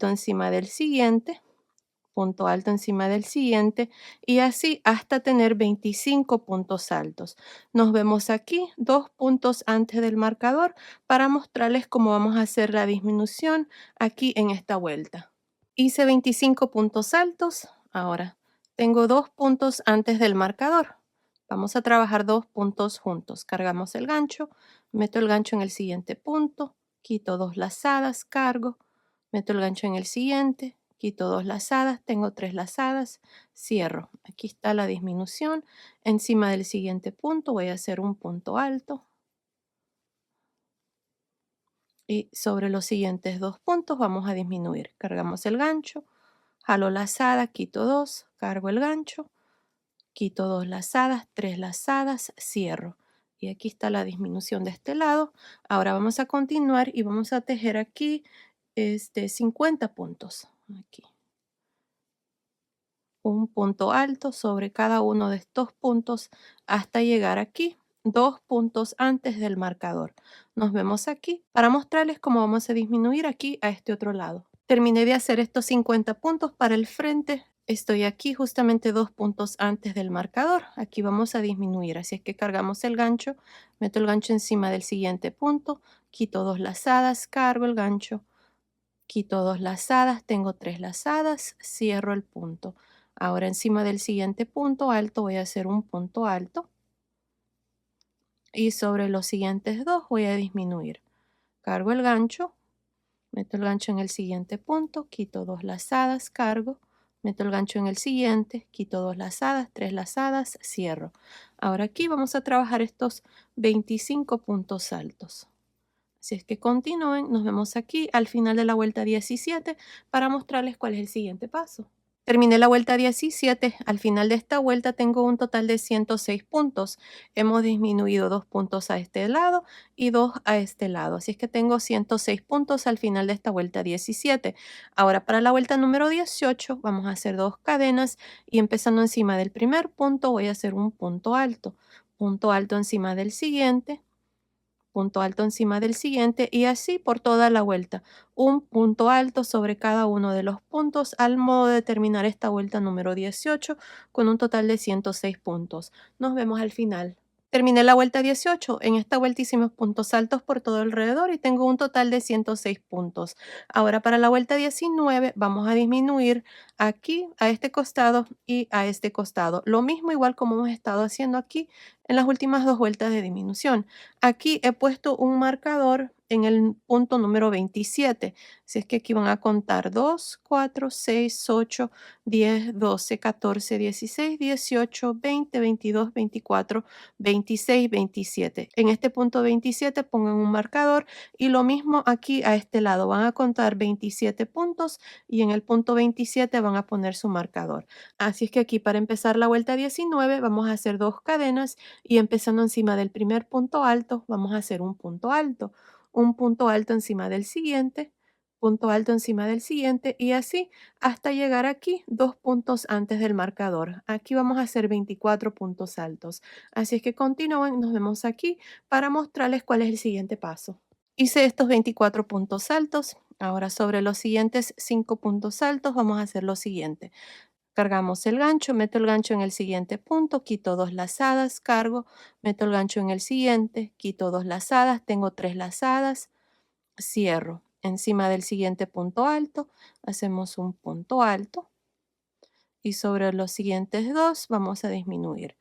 encima del siguiente, punto alto encima del siguiente y así hasta tener 25 puntos altos. Nos vemos aquí 2 puntos antes del marcador para mostrarles cómo vamos a hacer la disminución aquí en esta vuelta. Hice 25 puntos altos, ahora tengo 2 puntos antes del marcador. Vamos a trabajar 2 puntos juntos. Cargamos el gancho, meto el gancho en el siguiente punto, quito 2 lazadas, cargo, meto el gancho en el siguiente, quito 2 lazadas, tengo 3 lazadas, cierro. Aquí está la disminución. Encima del siguiente punto voy a hacer un punto alto. Y sobre los siguientes 2 puntos vamos a disminuir. Cargamos el gancho, jalo lazada, quito 2, cargo el gancho, quito 2 lazadas, 3 lazadas, cierro. Y aquí está la disminución de este lado. Ahora vamos a continuar y vamos a tejer aquí 50 puntos. Aquí. Un punto alto sobre cada uno de estos puntos hasta llegar aquí, 2 puntos antes del marcador. Nos vemos aquí para mostrarles cómo vamos a disminuir aquí a este otro lado. Terminé de hacer estos 50 puntos para el frente. Estoy aquí justamente 2 puntos antes del marcador. Aquí vamos a disminuir, así es que cargamos el gancho, meto el gancho encima del siguiente punto, quito 2 lazadas, cargo el gancho, quito 2 lazadas, tengo 3 lazadas, cierro el punto. Ahora encima del siguiente punto alto voy a hacer un punto alto y sobre los siguientes 2 voy a disminuir. Cargo el gancho, meto el gancho en el siguiente punto, quito 2 lazadas, cargo, meto el gancho en el siguiente, quito 2 lazadas, 3 lazadas, cierro. Ahora aquí vamos a trabajar estos 25 puntos altos. Así es que continúen, nos vemos aquí al final de la vuelta 17 para mostrarles cuál es el siguiente paso. Terminé la vuelta 17, al final de esta vuelta tengo un total de 106 puntos. Hemos disminuido 2 puntos a este lado y 2 a este lado, así es que tengo 106 puntos al final de esta vuelta 17. Ahora para la vuelta número 18 vamos a hacer 2 cadenas y empezando encima del primer punto voy a hacer un punto alto encima del siguiente, punto alto encima del siguiente y así por toda la vuelta. Un punto alto sobre cada uno de los puntos al modo de terminar esta vuelta número 18 con un total de 106 puntos. Nos vemos al final. Terminé la vuelta 18. En esta vuelta hicimos puntos altos por todo alrededor y tengo un total de 106 puntos. Ahora para la vuelta 19 vamos a disminuir aquí a este costado y a este costado. Lo mismo igual como hemos estado haciendo aquí en las últimas 2 vueltas de disminución. Aquí he puesto un marcador en el punto número 27. Si es que aquí van a contar 2, 4, 6, 8, 10, 12, 14, 16, 18, 20, 22, 24, 26, 27. En este punto 27 pongan un marcador y lo mismo aquí a este lado. Van a contar 27 puntos y en el punto 27 van a poner su marcador. Así es que aquí para empezar la vuelta 19 vamos a hacer 2 cadenas y empezando encima del primer punto alto vamos a hacer un punto alto encima del siguiente, punto alto encima del siguiente y así hasta llegar aquí 2 puntos antes del marcador. Aquí vamos a hacer 24 puntos altos. Así es que continúen, nos vemos aquí para mostrarles cuál es el siguiente paso. Hice estos 24 puntos altos. Ahora sobre los siguientes 5 puntos altos vamos a hacer lo siguiente. Cargamos el gancho, meto el gancho en el siguiente punto, quito 2 lazadas, cargo, meto el gancho en el siguiente, quito 2 lazadas, tengo 3 lazadas, cierro. Encima del siguiente punto alto, hacemos un punto alto y sobre los siguientes 2 vamos a disminuir.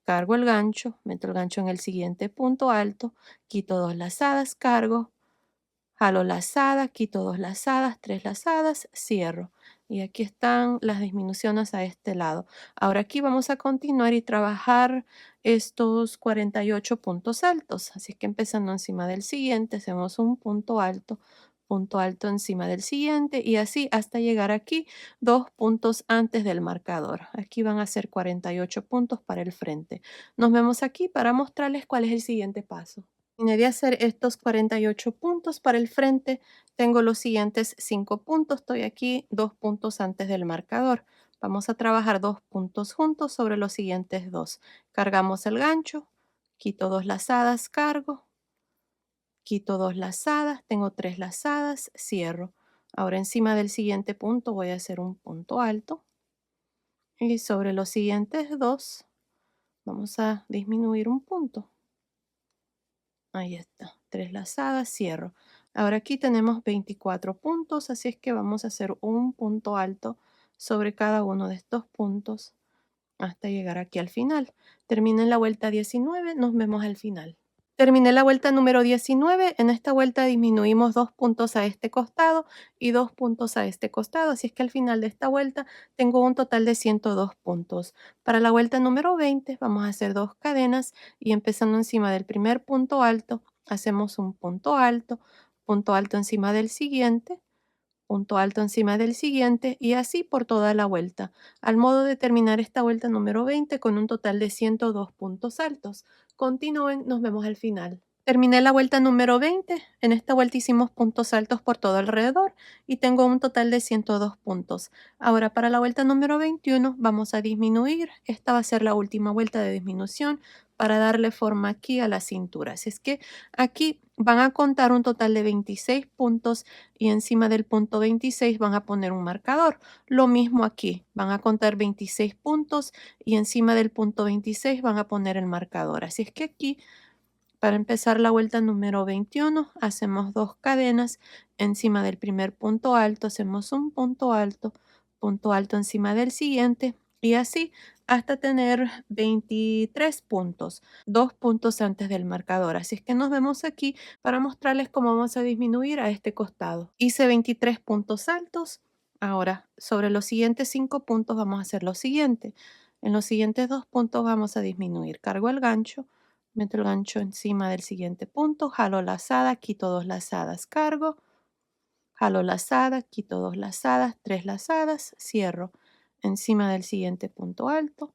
Cargo el gancho, meto el gancho en el siguiente punto alto, quito 2 lazadas, cargo, jalo lazada, quito 2 lazadas, 3 lazadas, cierro. Y aquí están las disminuciones a este lado. Ahora aquí vamos a continuar y trabajar estos 48 puntos altos. Así que empezando encima del siguiente, hacemos un punto alto encima del siguiente y así hasta llegar aquí 2 puntos antes del marcador. Aquí van a ser 48 puntos para el frente. Nos vemos aquí para mostrarles cuál es el siguiente paso. Terminé de hacer estos 48 puntos para el frente. Tengo los siguientes 5 puntos. Estoy aquí 2 puntos antes del marcador. Vamos a trabajar 2 puntos juntos sobre los siguientes 2. Cargamos el gancho, quito 2 lazadas, cargo, quito 2 lazadas, tengo 3 lazadas, cierro. Ahora encima del siguiente punto voy a hacer un punto alto y sobre los siguientes 2 vamos a disminuir un punto. Ahí está, 3 lazadas, cierro. Ahora aquí tenemos 24 puntos, así es que vamos a hacer un punto alto sobre cada uno de estos puntos hasta llegar aquí al final. Terminé la vuelta 19, nos vemos al final. Terminé la vuelta número 19. En esta vuelta disminuimos 2 puntos a este costado y 2 puntos a este costado. Así es que al final de esta vuelta tengo un total de 102 puntos. Para la vuelta número 20 vamos a hacer 2 cadenas y empezando encima del primer punto alto, hacemos un punto alto encima del siguiente, punto alto encima del siguiente y así por toda la vuelta, al modo de terminar esta vuelta número 20 con un total de 102 puntos altos. Continúen, nos vemos al final. Terminé la vuelta número 20. En esta vuelta hicimos puntos altos por todo alrededor y tengo un total de 102 puntos. Ahora para la vuelta número 21 vamos a disminuir. Esta va a ser la última vuelta de disminución para darle forma aquí a la cintura. Así es que aquí van a contar un total de 26 puntos y encima del punto 26 van a poner un marcador. Lo mismo aquí, van a contar 26 puntos y encima del punto 26 van a poner el marcador. Así es que aquí, para empezar la vuelta número 21, hacemos 2 cadenas. Encima del primer punto alto hacemos un punto alto encima del siguiente y así hasta tener 23 puntos, 2 puntos antes del marcador. Así es que nos vemos aquí para mostrarles cómo vamos a disminuir a este costado. Hice 23 puntos altos. Ahora, sobre los siguientes 5 puntos vamos a hacer lo siguiente. En los siguientes 2 puntos vamos a disminuir. Cargo el gancho, meto el gancho encima del siguiente punto, jalo lazada, quito 2 lazadas, cargo, jalo lazada, quito 2 lazadas, 3 lazadas, cierro. Encima del siguiente punto alto,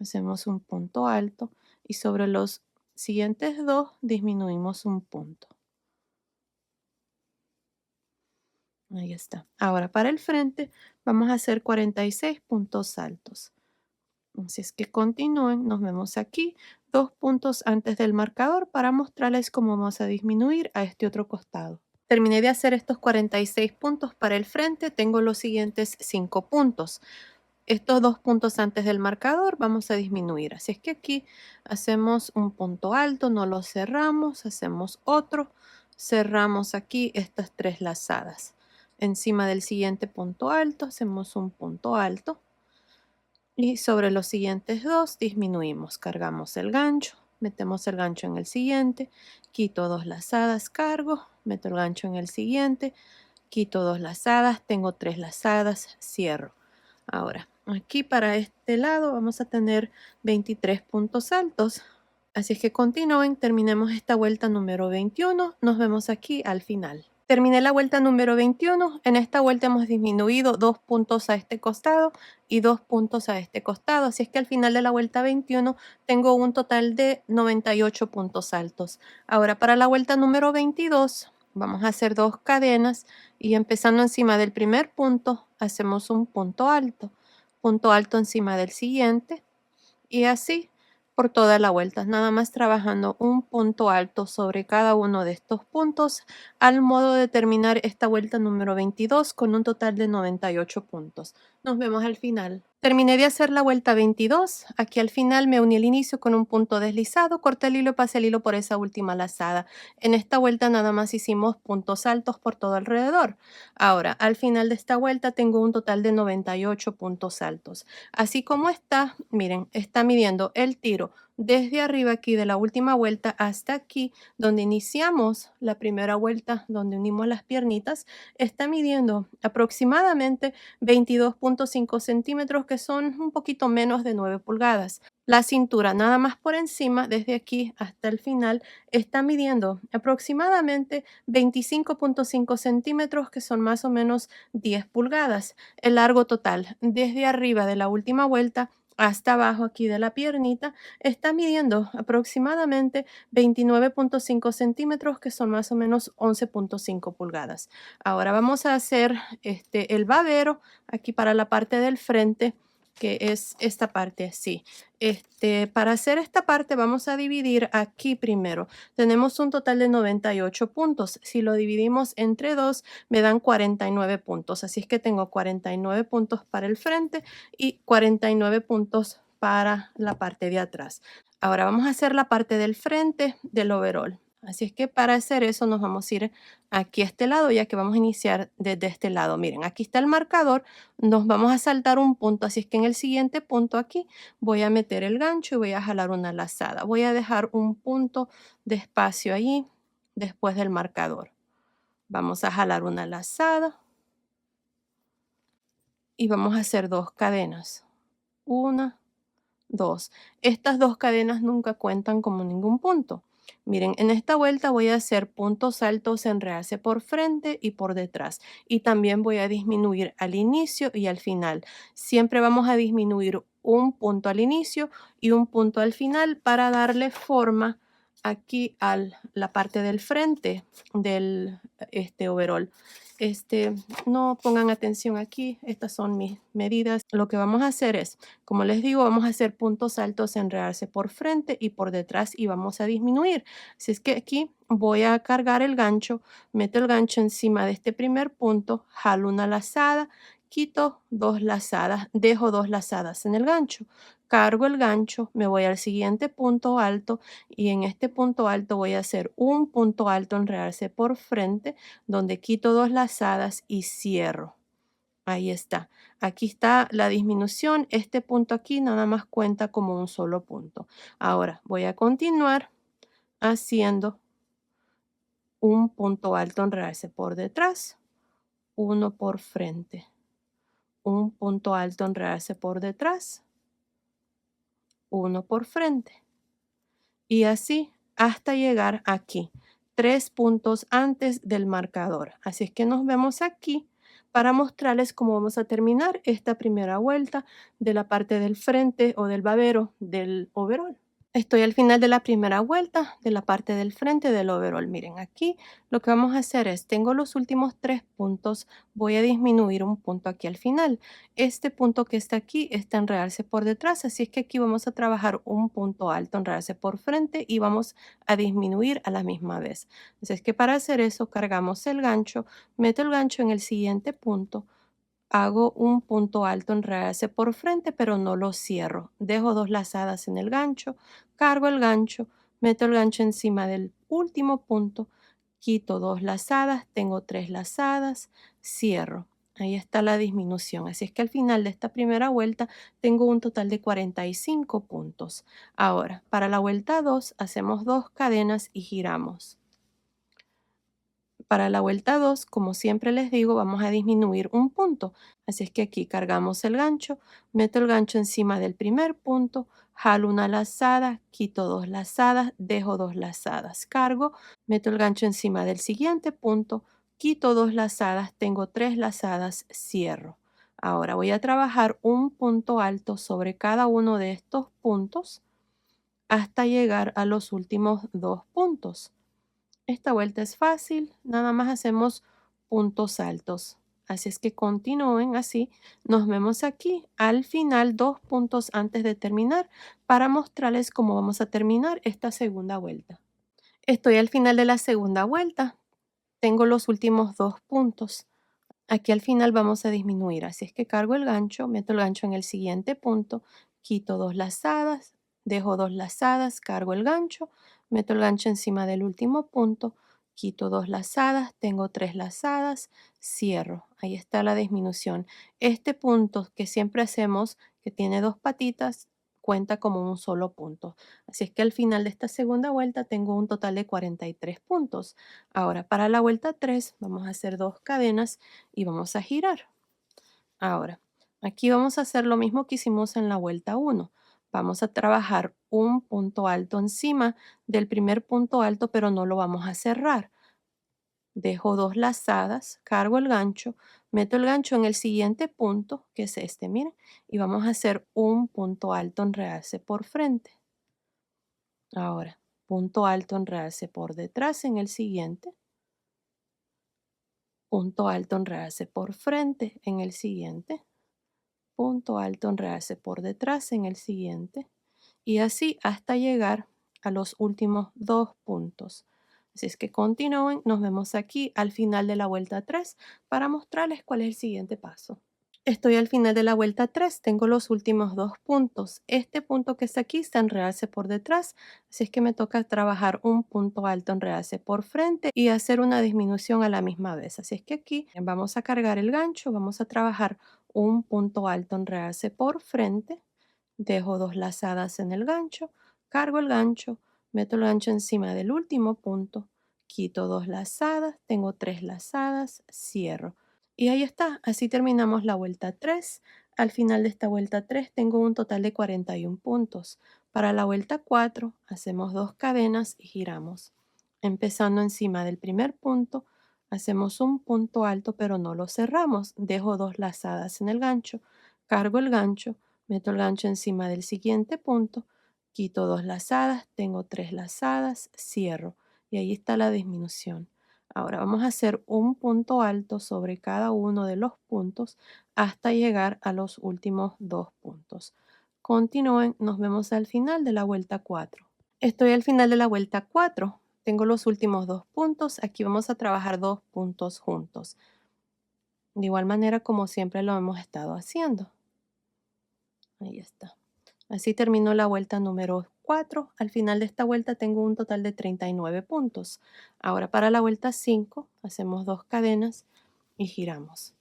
hacemos un punto alto y sobre los siguientes 2 disminuimos un punto. Ahí está. Ahora para el frente vamos a hacer 46 puntos altos. Así es que continúen, nos vemos aquí, 2 puntos antes del marcador para mostrarles cómo vamos a disminuir a este otro costado. Terminé de hacer estos 46 puntos para el frente, tengo los siguientes 5 puntos. Estos 2 puntos antes del marcador vamos a disminuir, así es que aquí hacemos un punto alto, no lo cerramos, hacemos otro, cerramos aquí estas 3 lazadas. Encima del siguiente punto alto hacemos un punto alto. Y sobre los siguientes 2 disminuimos, cargamos el gancho, metemos el gancho en el siguiente, quito 2 lazadas, cargo, meto el gancho en el siguiente, quito 2 lazadas, tengo 3 lazadas, cierro. Ahora, aquí para este lado vamos a tener 23 puntos altos. Así es que continúen, terminemos esta vuelta número 21. Nos vemos aquí al final. Terminé la vuelta número 21. En esta vuelta hemos disminuido 2 puntos a este costado y 2 puntos a este costado. Así es que al final de la vuelta 21 tengo un total de 98 puntos altos. Ahora para la vuelta número 22 vamos a hacer 2 cadenas y empezando encima del primer punto hacemos un punto alto encima del siguiente y así por toda la vuelta, nada más trabajando un punto alto sobre cada uno de estos puntos al modo de terminar esta vuelta número 22 con un total de 98 puntos. Nos vemos al final. Terminé de hacer la vuelta 22. Aquí al final me uní al inicio con un punto deslizado, corté el hilo y pasé el hilo por esa última lazada. En esta vuelta nada más hicimos puntos altos por todo alrededor. Ahora, al final de esta vuelta tengo un total de 98 puntos altos. Así como está, miren, está midiendo el tiro desde arriba aquí de la última vuelta hasta aquí, donde iniciamos la primera vuelta, donde unimos las piernitas, está midiendo aproximadamente 22.5 centímetros, que son un poquito menos de 9 pulgadas. La cintura, nada más por encima, desde aquí hasta el final, está midiendo aproximadamente 25.5 centímetros, que son más o menos 10 pulgadas. El largo total, desde arriba de la última vuelta hasta abajo aquí de la piernita, está midiendo aproximadamente 29.5 centímetros, que son más o menos 11.5 pulgadas. Ahora vamos a hacer el babero aquí para la parte del frente, que es esta parte así. Para hacer esta parte vamos a dividir aquí primero. Tenemos un total de 98 puntos. Si lo dividimos entre dos, me dan 49 puntos. Así es que tengo 49 puntos para el frente y 49 puntos para la parte de atrás. Ahora vamos a hacer la parte del frente del overall. Así es que para hacer eso nos vamos a ir aquí a este lado, ya que vamos a iniciar desde este lado. Miren, aquí está el marcador, nos vamos a saltar un punto, así es que en el siguiente punto aquí voy a meter el gancho y voy a jalar una lazada. Voy a dejar un punto de espacio allí después del marcador. Vamos a jalar una lazada y vamos a hacer 2 cadenas. Una, 2. Estas 2 cadenas nunca cuentan como ningún punto. Miren, en esta vuelta voy a hacer puntos altos en realce por frente y por detrás. Y también voy a disminuir al inicio y al final. Siempre vamos a disminuir un punto al inicio y un punto al final para darle forma aquí a la parte del frente del overall. No pongan atención aquí, estas son mis medidas. Lo que vamos a hacer es, como les digo, vamos a hacer puntos altos en realce por frente y por detrás y vamos a disminuir. Así es que aquí voy a cargar el gancho, meto el gancho encima de este primer punto, jalo una lazada, quito 2 lazadas, dejo 2 lazadas en el gancho, cargo el gancho, me voy al siguiente punto alto y en este punto alto voy a hacer un punto alto en realce por frente donde quito 2 lazadas y cierro. Ahí está. Aquí está la disminución. Este punto aquí nada más cuenta como un solo punto. Ahora voy a continuar haciendo un punto alto en realce por detrás, uno por frente, un punto alto en realce por detrás, uno por frente. Y así hasta llegar aquí, 3 puntos antes del marcador. Así es que nos vemos aquí para mostrarles cómo vamos a terminar esta primera vuelta de la parte del frente o del babero del overall. Estoy al final de la primera vuelta de la parte del frente del overall. Miren, aquí lo que vamos a hacer es, tengo los últimos 3 puntos, voy a disminuir un punto aquí al final. Este punto que está aquí está en realce por detrás, así es que aquí vamos a trabajar un punto alto en realce por frente y vamos a disminuir a la misma vez. Así es que para hacer eso cargamos el gancho, meto el gancho en el siguiente punto, hago un punto alto en realce por frente, pero no lo cierro. Dejo 2 lazadas en el gancho, cargo el gancho, meto el gancho encima del último punto, quito 2 lazadas, tengo 3 lazadas, cierro. Ahí está la disminución. Así es que al final de esta primera vuelta tengo un total de 45 puntos. Ahora, para la vuelta 2 hacemos 2 cadenas y giramos. Para la vuelta 2, como siempre les digo, vamos a disminuir un punto. Así es que aquí cargamos el gancho, meto el gancho encima del primer punto, jalo una lazada, quito 2 lazadas, dejo 2 lazadas, cargo, meto el gancho encima del siguiente punto, quito 2 lazadas, tengo 3 lazadas, cierro. Ahora voy a trabajar un punto alto sobre cada uno de estos puntos hasta llegar a los últimos 2 puntos. Esta vuelta es fácil, nada más hacemos puntos altos. Así es que continúen así. Nos vemos aquí al final, 2 puntos antes de terminar, para mostrarles cómo vamos a terminar esta segunda vuelta. Estoy al final de la segunda vuelta. Tengo los últimos 2 puntos. Aquí al final vamos a disminuir, así es que cargo el gancho, meto el gancho en el siguiente punto, quito 2 lazadas, dejo 2 lazadas, cargo el gancho, meto el gancho encima del último punto, quito 2 lazadas, tengo 3 lazadas, cierro. Ahí está la disminución. Este punto que siempre hacemos, que tiene 2 patitas, cuenta como un solo punto. Así es que al final de esta segunda vuelta tengo un total de 43 puntos. Ahora, para la vuelta 3 vamos a hacer 2 cadenas y vamos a girar. Ahora, aquí vamos a hacer lo mismo que hicimos en la vuelta 1. Vamos a trabajar un punto alto encima del primer punto alto, pero no lo vamos a cerrar. Dejo 2 lazadas, cargo el gancho, meto el gancho en el siguiente punto, que es este, miren, y vamos a hacer un punto alto en realce por frente. Ahora, punto alto en realce por detrás en el siguiente, punto alto en realce por frente en el siguiente, punto alto en realce por detrás en el siguiente, y así hasta llegar a los últimos dos puntos. Así es que continúen, nos vemos aquí al final de la vuelta 3 para mostrarles cuál es el siguiente paso. Estoy al final de la vuelta 3, tengo los últimos dos puntos. Este punto que está aquí está en realce por detrás, así es que me toca trabajar un punto alto en realce por frente y hacer una disminución a la misma vez. Así es que aquí vamos a cargar el gancho, vamos a trabajar un punto alto en realce por frente, dejo dos lazadas en el gancho, cargo el gancho, meto el gancho encima del último punto, quito dos lazadas, tengo tres lazadas, cierro. Y ahí está, así terminamos la vuelta 3. Al final de esta vuelta 3 tengo un total de 41 puntos. Para la vuelta 4 hacemos dos cadenas y giramos. Empezando encima del primer punto, hacemos un punto alto pero no lo cerramos. Dejo dos lazadas en el gancho, cargo el gancho, meto el gancho encima del siguiente punto, quito dos lazadas, tengo tres lazadas, cierro. Y ahí está la disminución. Ahora vamos a hacer un punto alto sobre cada uno de los puntos hasta llegar a los últimos dos puntos. Continúen, nos vemos al final de la vuelta 4. Estoy al final de la vuelta 4. Tengo los últimos dos puntos. Aquí vamos a trabajar dos puntos juntos. De igual manera como siempre lo hemos estado haciendo. Ahí está. Así terminó la vuelta número 4. Al final de esta vuelta tengo un total de 39 puntos. Ahora para la vuelta 5 hacemos dos cadenas y giramos.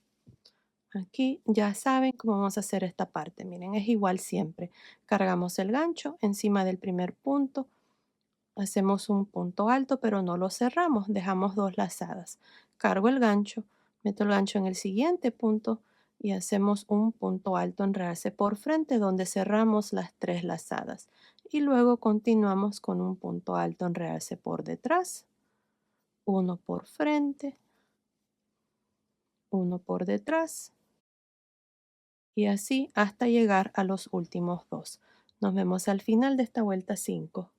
Aquí ya saben cómo vamos a hacer esta parte. Miren, es igual siempre. Cargamos el gancho encima del primer punto. Hacemos un punto alto, pero no lo cerramos. Dejamos dos lazadas. Cargo el gancho, meto el gancho en el siguiente punto y hacemos un punto alto en realce por frente donde cerramos las tres lazadas. Y luego continuamos con un punto alto en realce por detrás, uno por frente, uno por detrás y así hasta llegar a los últimos dos. Nos vemos al final de esta vuelta 5.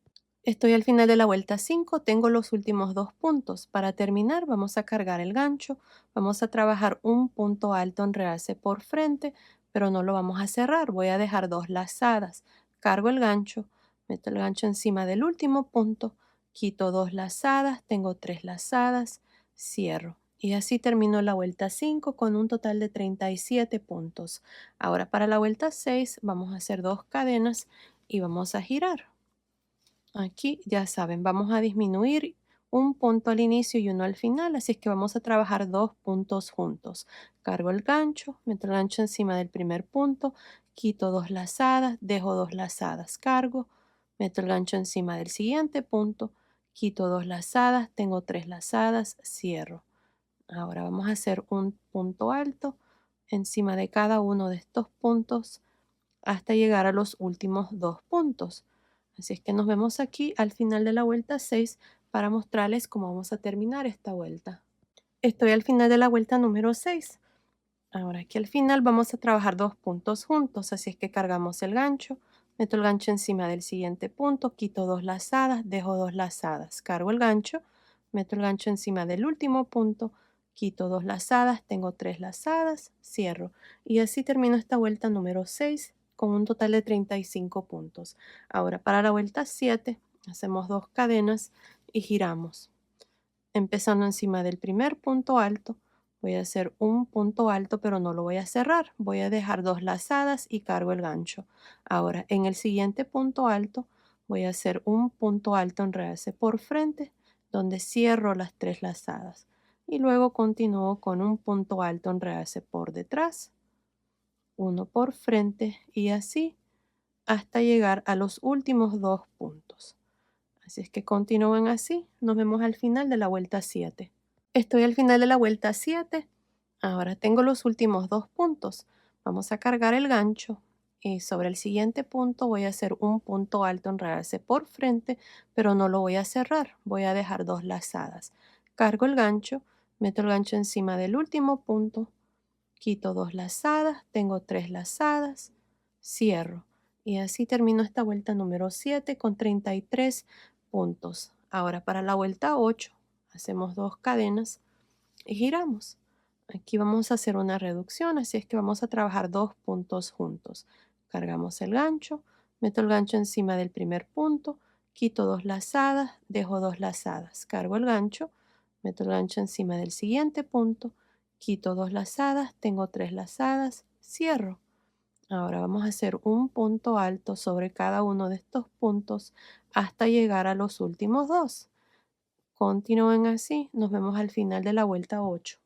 Estoy al final de la vuelta 5, tengo los últimos dos puntos. Para terminar vamos a cargar el gancho, vamos a trabajar un punto alto en realce por frente, pero no lo vamos a cerrar, voy a dejar dos lazadas. Cargo el gancho, meto el gancho encima del último punto, quito dos lazadas, tengo tres lazadas, cierro. Y así termino la vuelta 5 con un total de 37 puntos. Ahora para la vuelta 6 vamos a hacer dos cadenas y vamos a girar. Aquí ya saben, vamos a disminuir un punto al inicio y uno al final, así es que vamos a trabajar dos puntos juntos. Cargo el gancho, meto el gancho encima del primer punto, quito dos lazadas, dejo dos lazadas, cargo, meto el gancho encima del siguiente punto, quito dos lazadas, tengo tres lazadas, cierro. Ahora vamos a hacer un punto alto encima de cada uno de estos puntos hasta llegar a los últimos dos puntos. Así es que nos vemos aquí al final de la vuelta 6 para mostrarles cómo vamos a terminar esta vuelta. Estoy al final de la vuelta número 6. Ahora aquí al final vamos a trabajar dos puntos juntos, así es que cargamos el gancho, meto el gancho encima del siguiente punto, quito dos lazadas, dejo dos lazadas, cargo el gancho, meto el gancho encima del último punto, quito dos lazadas, tengo tres lazadas, cierro. Y así termino esta vuelta número 6 con un total de 35 puntos. Ahora para la vuelta 7 hacemos dos cadenas y giramos. Empezando encima del primer punto alto, voy a hacer un punto alto, pero no lo voy a cerrar. Voy a dejar dos lazadas y cargo el gancho. Ahora, en el siguiente punto alto, voy a hacer un punto alto en realce por frente, donde cierro las tres lazadas. Y luego continúo con un punto alto en realce por detrás, uno por frente y así hasta llegar a los últimos dos puntos. Así es que continúen así. Nos vemos al final de la vuelta 7. Estoy al final de la vuelta 7. Ahora tengo los últimos dos puntos. Vamos a cargar el gancho y sobre el siguiente punto voy a hacer un punto alto en realce por frente, pero no lo voy a cerrar. Voy a dejar dos lazadas. Cargo el gancho, meto el gancho encima del último punto, quito 2 lazadas, tengo 3 lazadas, cierro. Y así termino esta vuelta número 7 con 33 puntos. Ahora para la vuelta 8 hacemos 2 cadenas y giramos. Aquí vamos a hacer una reducción, así es que vamos a trabajar 2 puntos juntos. Cargamos el gancho, meto el gancho encima del primer punto, quito 2 lazadas, dejo 2 lazadas, cargo el gancho, meto el gancho encima del siguiente punto, quito 2 lazadas, tengo 3 lazadas, cierro. Ahora vamos a hacer un punto alto sobre cada uno de estos puntos hasta llegar a los últimos dos. Continúen así, nos vemos al final de la vuelta 8.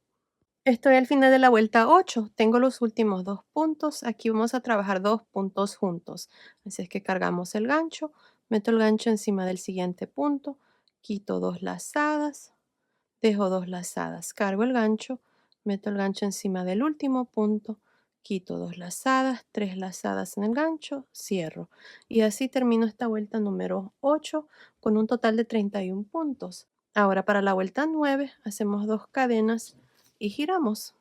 Estoy al final de la vuelta 8. Tengo los últimos 2 puntos. Aquí vamos a trabajar 2 puntos juntos. Así es que cargamos el gancho, meto el gancho encima del siguiente punto, quito 2 lazadas, dejo 2 lazadas, cargo el gancho, meto el gancho encima del último punto, quito 2 lazadas, 3 lazadas en el gancho, cierro. Y así termino esta vuelta número 8 con un total de 31 puntos. Ahora para la vuelta 9 hacemos 2 cadenas y giramos.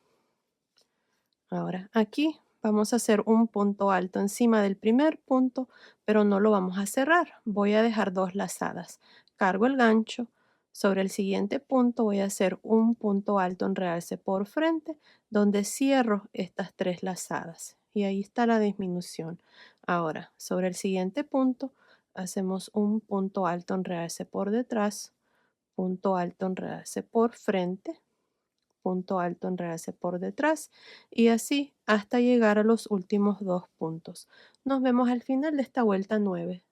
Ahora aquí vamos a hacer un punto alto encima del primer punto, pero no lo vamos a cerrar. Voy a dejar 2 lazadas. Cargo el gancho. Sobre el siguiente punto voy a hacer un punto alto en realce por frente, donde cierro estas 3 lazadas. Y ahí está la disminución. Ahora, sobre el siguiente punto, hacemos un punto alto en realce por detrás, punto alto en realce por frente, punto alto en realce por detrás y así hasta llegar a los últimos 2 puntos. Nos vemos al final de esta vuelta 9.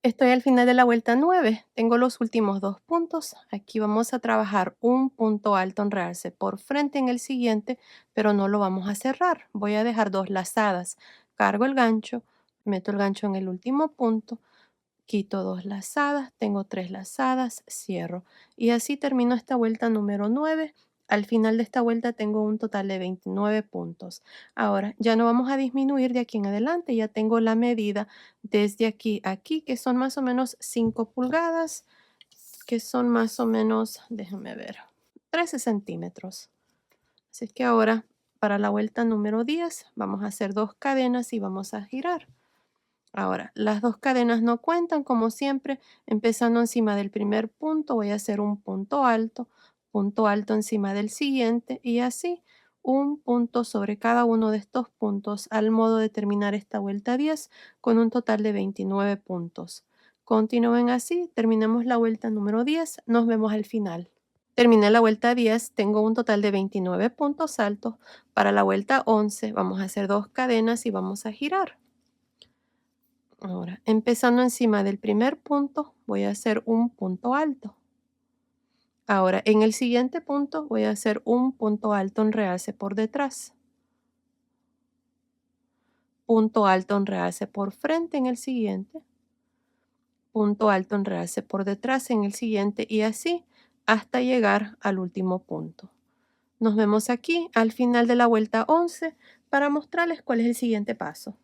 Estoy al final de la vuelta 9. Tengo los últimos 2 puntos. Aquí vamos a trabajar un punto alto en realce por frente en el siguiente, pero no lo vamos a cerrar. Voy a dejar 2 lazadas. Cargo el gancho, meto el gancho en el último punto, quito 2 lazadas, tengo 3 lazadas, cierro. Y así termino esta vuelta número 9. Al final de esta vuelta tengo un total de 29 puntos. Ahora, ya no vamos a disminuir de aquí en adelante. Ya tengo la medida desde aquí a aquí, que son más o menos 5 pulgadas, que son más o menos, déjame ver, 13 centímetros. Así que ahora, para la vuelta número 10, vamos a hacer 2 cadenas y vamos a girar. Ahora, las 2 cadenas no cuentan, como siempre, empezando encima del primer punto, voy a hacer un punto alto encima del siguiente y así un punto sobre cada uno de estos puntos al modo de terminar esta vuelta 10 con un total de 29 puntos. Continúen así, terminamos la vuelta número 10, nos vemos al final. Terminé la vuelta 10, tengo un total de 29 puntos altos. Para la vuelta 11 vamos a hacer 2 cadenas y vamos a girar. Ahora, empezando encima del primer punto, voy a hacer un punto alto. Ahora, en el siguiente punto voy a hacer un punto alto en realce por detrás. Punto alto en realce por frente en el siguiente. Punto alto en realce por detrás en el siguiente y así hasta llegar al último punto. Nos vemos aquí al final de la vuelta 11 para mostrarles cuál es el siguiente paso.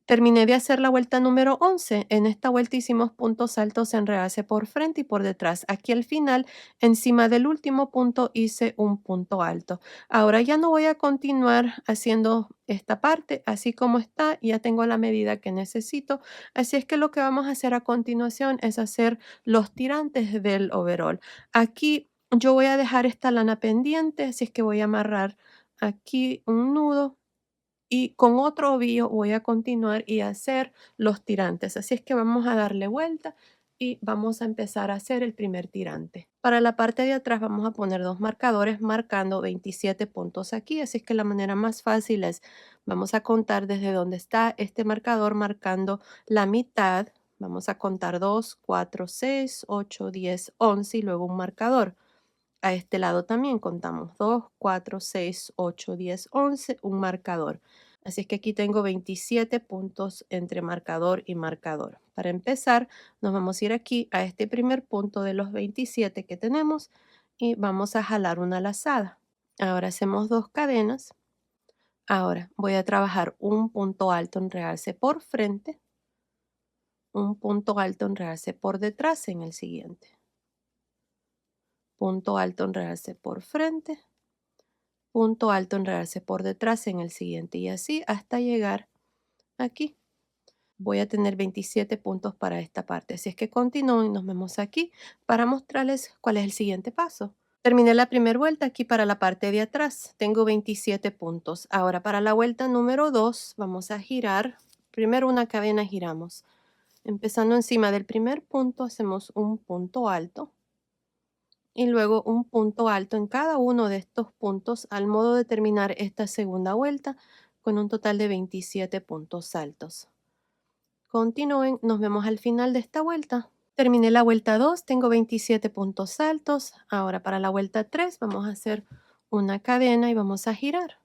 Terminé de hacer la vuelta número 11. En esta vuelta hicimos puntos altos en realce por frente y por detrás. Aquí al final, encima del último punto, hice un punto alto. Ahora ya no voy a continuar haciendo esta parte así como está. Ya tengo la medida que necesito. Así es que lo que vamos a hacer a continuación es hacer los tirantes del overall. Aquí yo voy a dejar esta lana pendiente, así es que voy a amarrar aquí un nudo y con otro ovillo voy a continuar y hacer los tirantes. Así es que vamos a darle vuelta y vamos a empezar a hacer el primer tirante. Para la parte de atrás vamos a poner 2 marcadores marcando 27 puntos aquí. Así es que la manera más fácil es, vamos a contar desde donde está este marcador marcando la mitad. Vamos a contar 2, 4, 6, 8, 10, 11 y luego un marcador. A este lado también contamos 2, 4, 6, 8, 10, 11, un marcador. Así es que aquí tengo 27 puntos entre marcador y marcador. Para empezar, nos vamos a ir aquí a este primer punto de los 27 que tenemos y vamos a jalar una lazada. Ahora hacemos 2 cadenas. Ahora voy a trabajar un punto alto en realce por frente, un punto alto en realce por detrás en el siguiente. Punto alto en realce por frente, punto alto, enredarse por detrás en el siguiente y así hasta llegar aquí. Voy a tener 27 puntos para esta parte. Así es que continúo y nos vemos aquí para mostrarles cuál es el siguiente paso. Terminé la primera vuelta aquí para la parte de atrás. Tengo 27 puntos. Ahora para la vuelta número 2 vamos a girar. Primero una cadena giramos. Empezando encima del primer punto hacemos un punto alto y luego un punto alto en cada uno de estos puntos al modo de terminar esta segunda vuelta con un total de 27 puntos altos. Continúen, nos vemos al final de esta vuelta. Terminé la vuelta 2, tengo 27 puntos altos. Ahora para la vuelta 3 vamos a hacer una cadena y vamos a girar.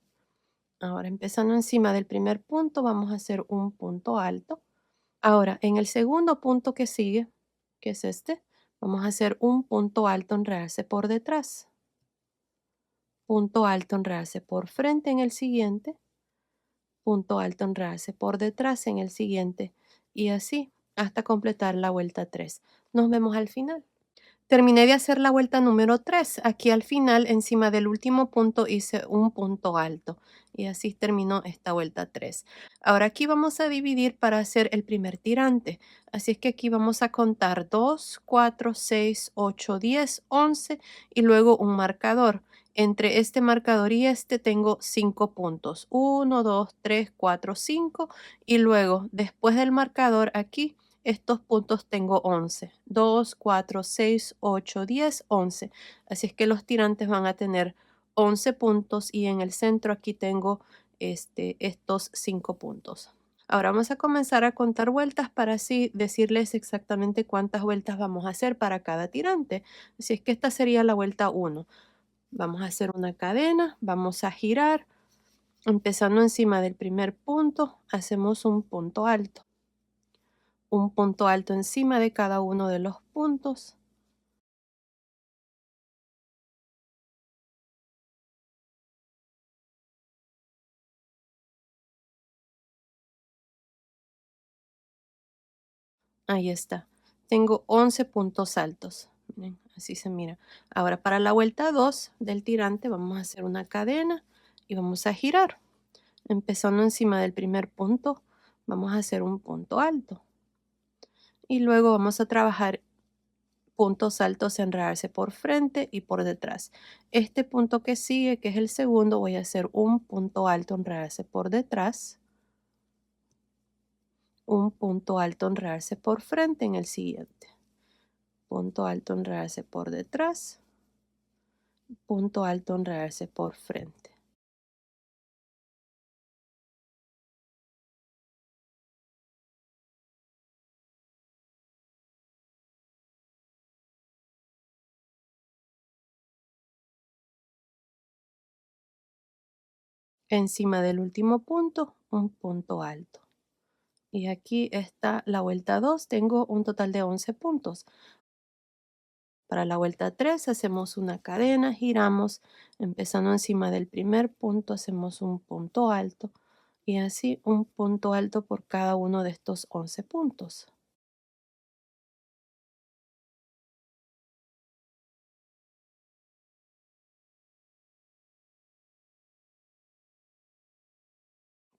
Ahora empezando encima del primer punto vamos a hacer un punto alto. Ahora en el segundo punto que sigue, que es este, vamos a hacer un punto alto, enredarse por detrás. Punto alto, enredarse por frente en el siguiente. Punto alto, enredarse por detrás en el siguiente y así hasta completar la vuelta 3. Nos vemos al final. Terminé de hacer la vuelta número 3. Aquí al final, encima del último punto, hice un punto alto y así terminó esta vuelta 3. Ahora aquí vamos a dividir para hacer el primer tirante. Así es que aquí vamos a contar 2, 4, 6, 8, 10, 11 y luego un marcador. Entre este marcador y este tengo 5 puntos. 1, 2, 3, 4, 5 y luego después del marcador aquí estos puntos tengo 11. 2, 4, 6, 8, 10, 11. Así es que los tirantes van a tener 11 puntos y en el centro aquí tengo estos 5 puntos. Ahora vamos a comenzar a contar vueltas para así decirles exactamente cuántas vueltas vamos a hacer para cada tirante. Así es que esta sería la vuelta 1. Vamos a hacer una cadena, vamos a girar. Empezando encima del primer punto, hacemos un punto alto. Un punto alto encima de cada uno de los puntos. Ahí está. Tengo 11 puntos altos. Miren, así se mira. Ahora para la vuelta 2 del tirante vamos a hacer una cadena y vamos a girar. Empezando encima del primer punto, vamos a hacer un punto alto. Y luego vamos a trabajar puntos altos, enredarse por frente y por detrás. Este punto que sigue, que es el segundo, voy a hacer un punto alto, enredarse por detrás. Un punto alto, enredarse por frente en el siguiente. Punto alto, enredarse por detrás. Punto alto, enredarse por frente. Encima del último punto, un punto alto. Y aquí está la vuelta 2. Tengo un total de 11 puntos. Para la vuelta 3 hacemos una cadena, giramos, empezando encima del primer punto, hacemos un punto alto y así un punto alto por cada uno de estos 11 puntos.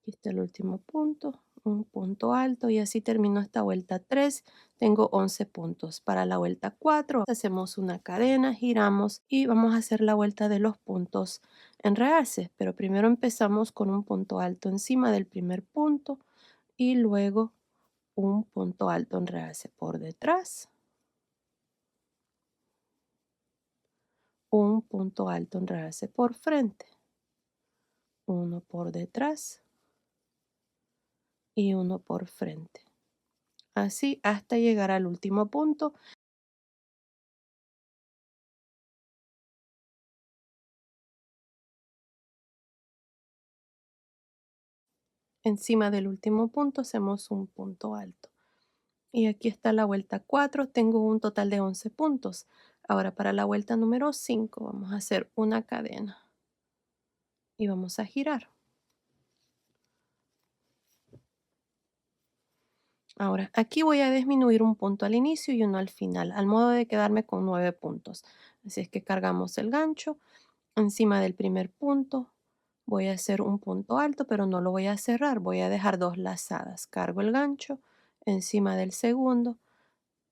Aquí está el último punto, un punto alto y así termino esta vuelta 3. Tengo 11 puntos. Para la vuelta 4 hacemos una cadena, giramos y vamos a hacer la vuelta de los puntos enredarse. Pero primero empezamos con un punto alto encima del primer punto y luego un punto alto enredarse por detrás. Un punto alto enredarse por frente. Uno por detrás y uno por frente. Así hasta llegar al último punto. Encima del último punto hacemos un punto alto. Y aquí está la vuelta 4. Tengo un total de 11 puntos. Ahora para la vuelta número 5 vamos a hacer una cadena. Y vamos a girar. Ahora aquí voy a disminuir un punto al inicio y uno al final, al modo de quedarme con 9 puntos. Así es que cargamos el gancho. Encima del primer punto voy a hacer un punto alto, pero no lo voy a cerrar, voy a dejar 2 lazadas. Cargo el gancho encima del segundo,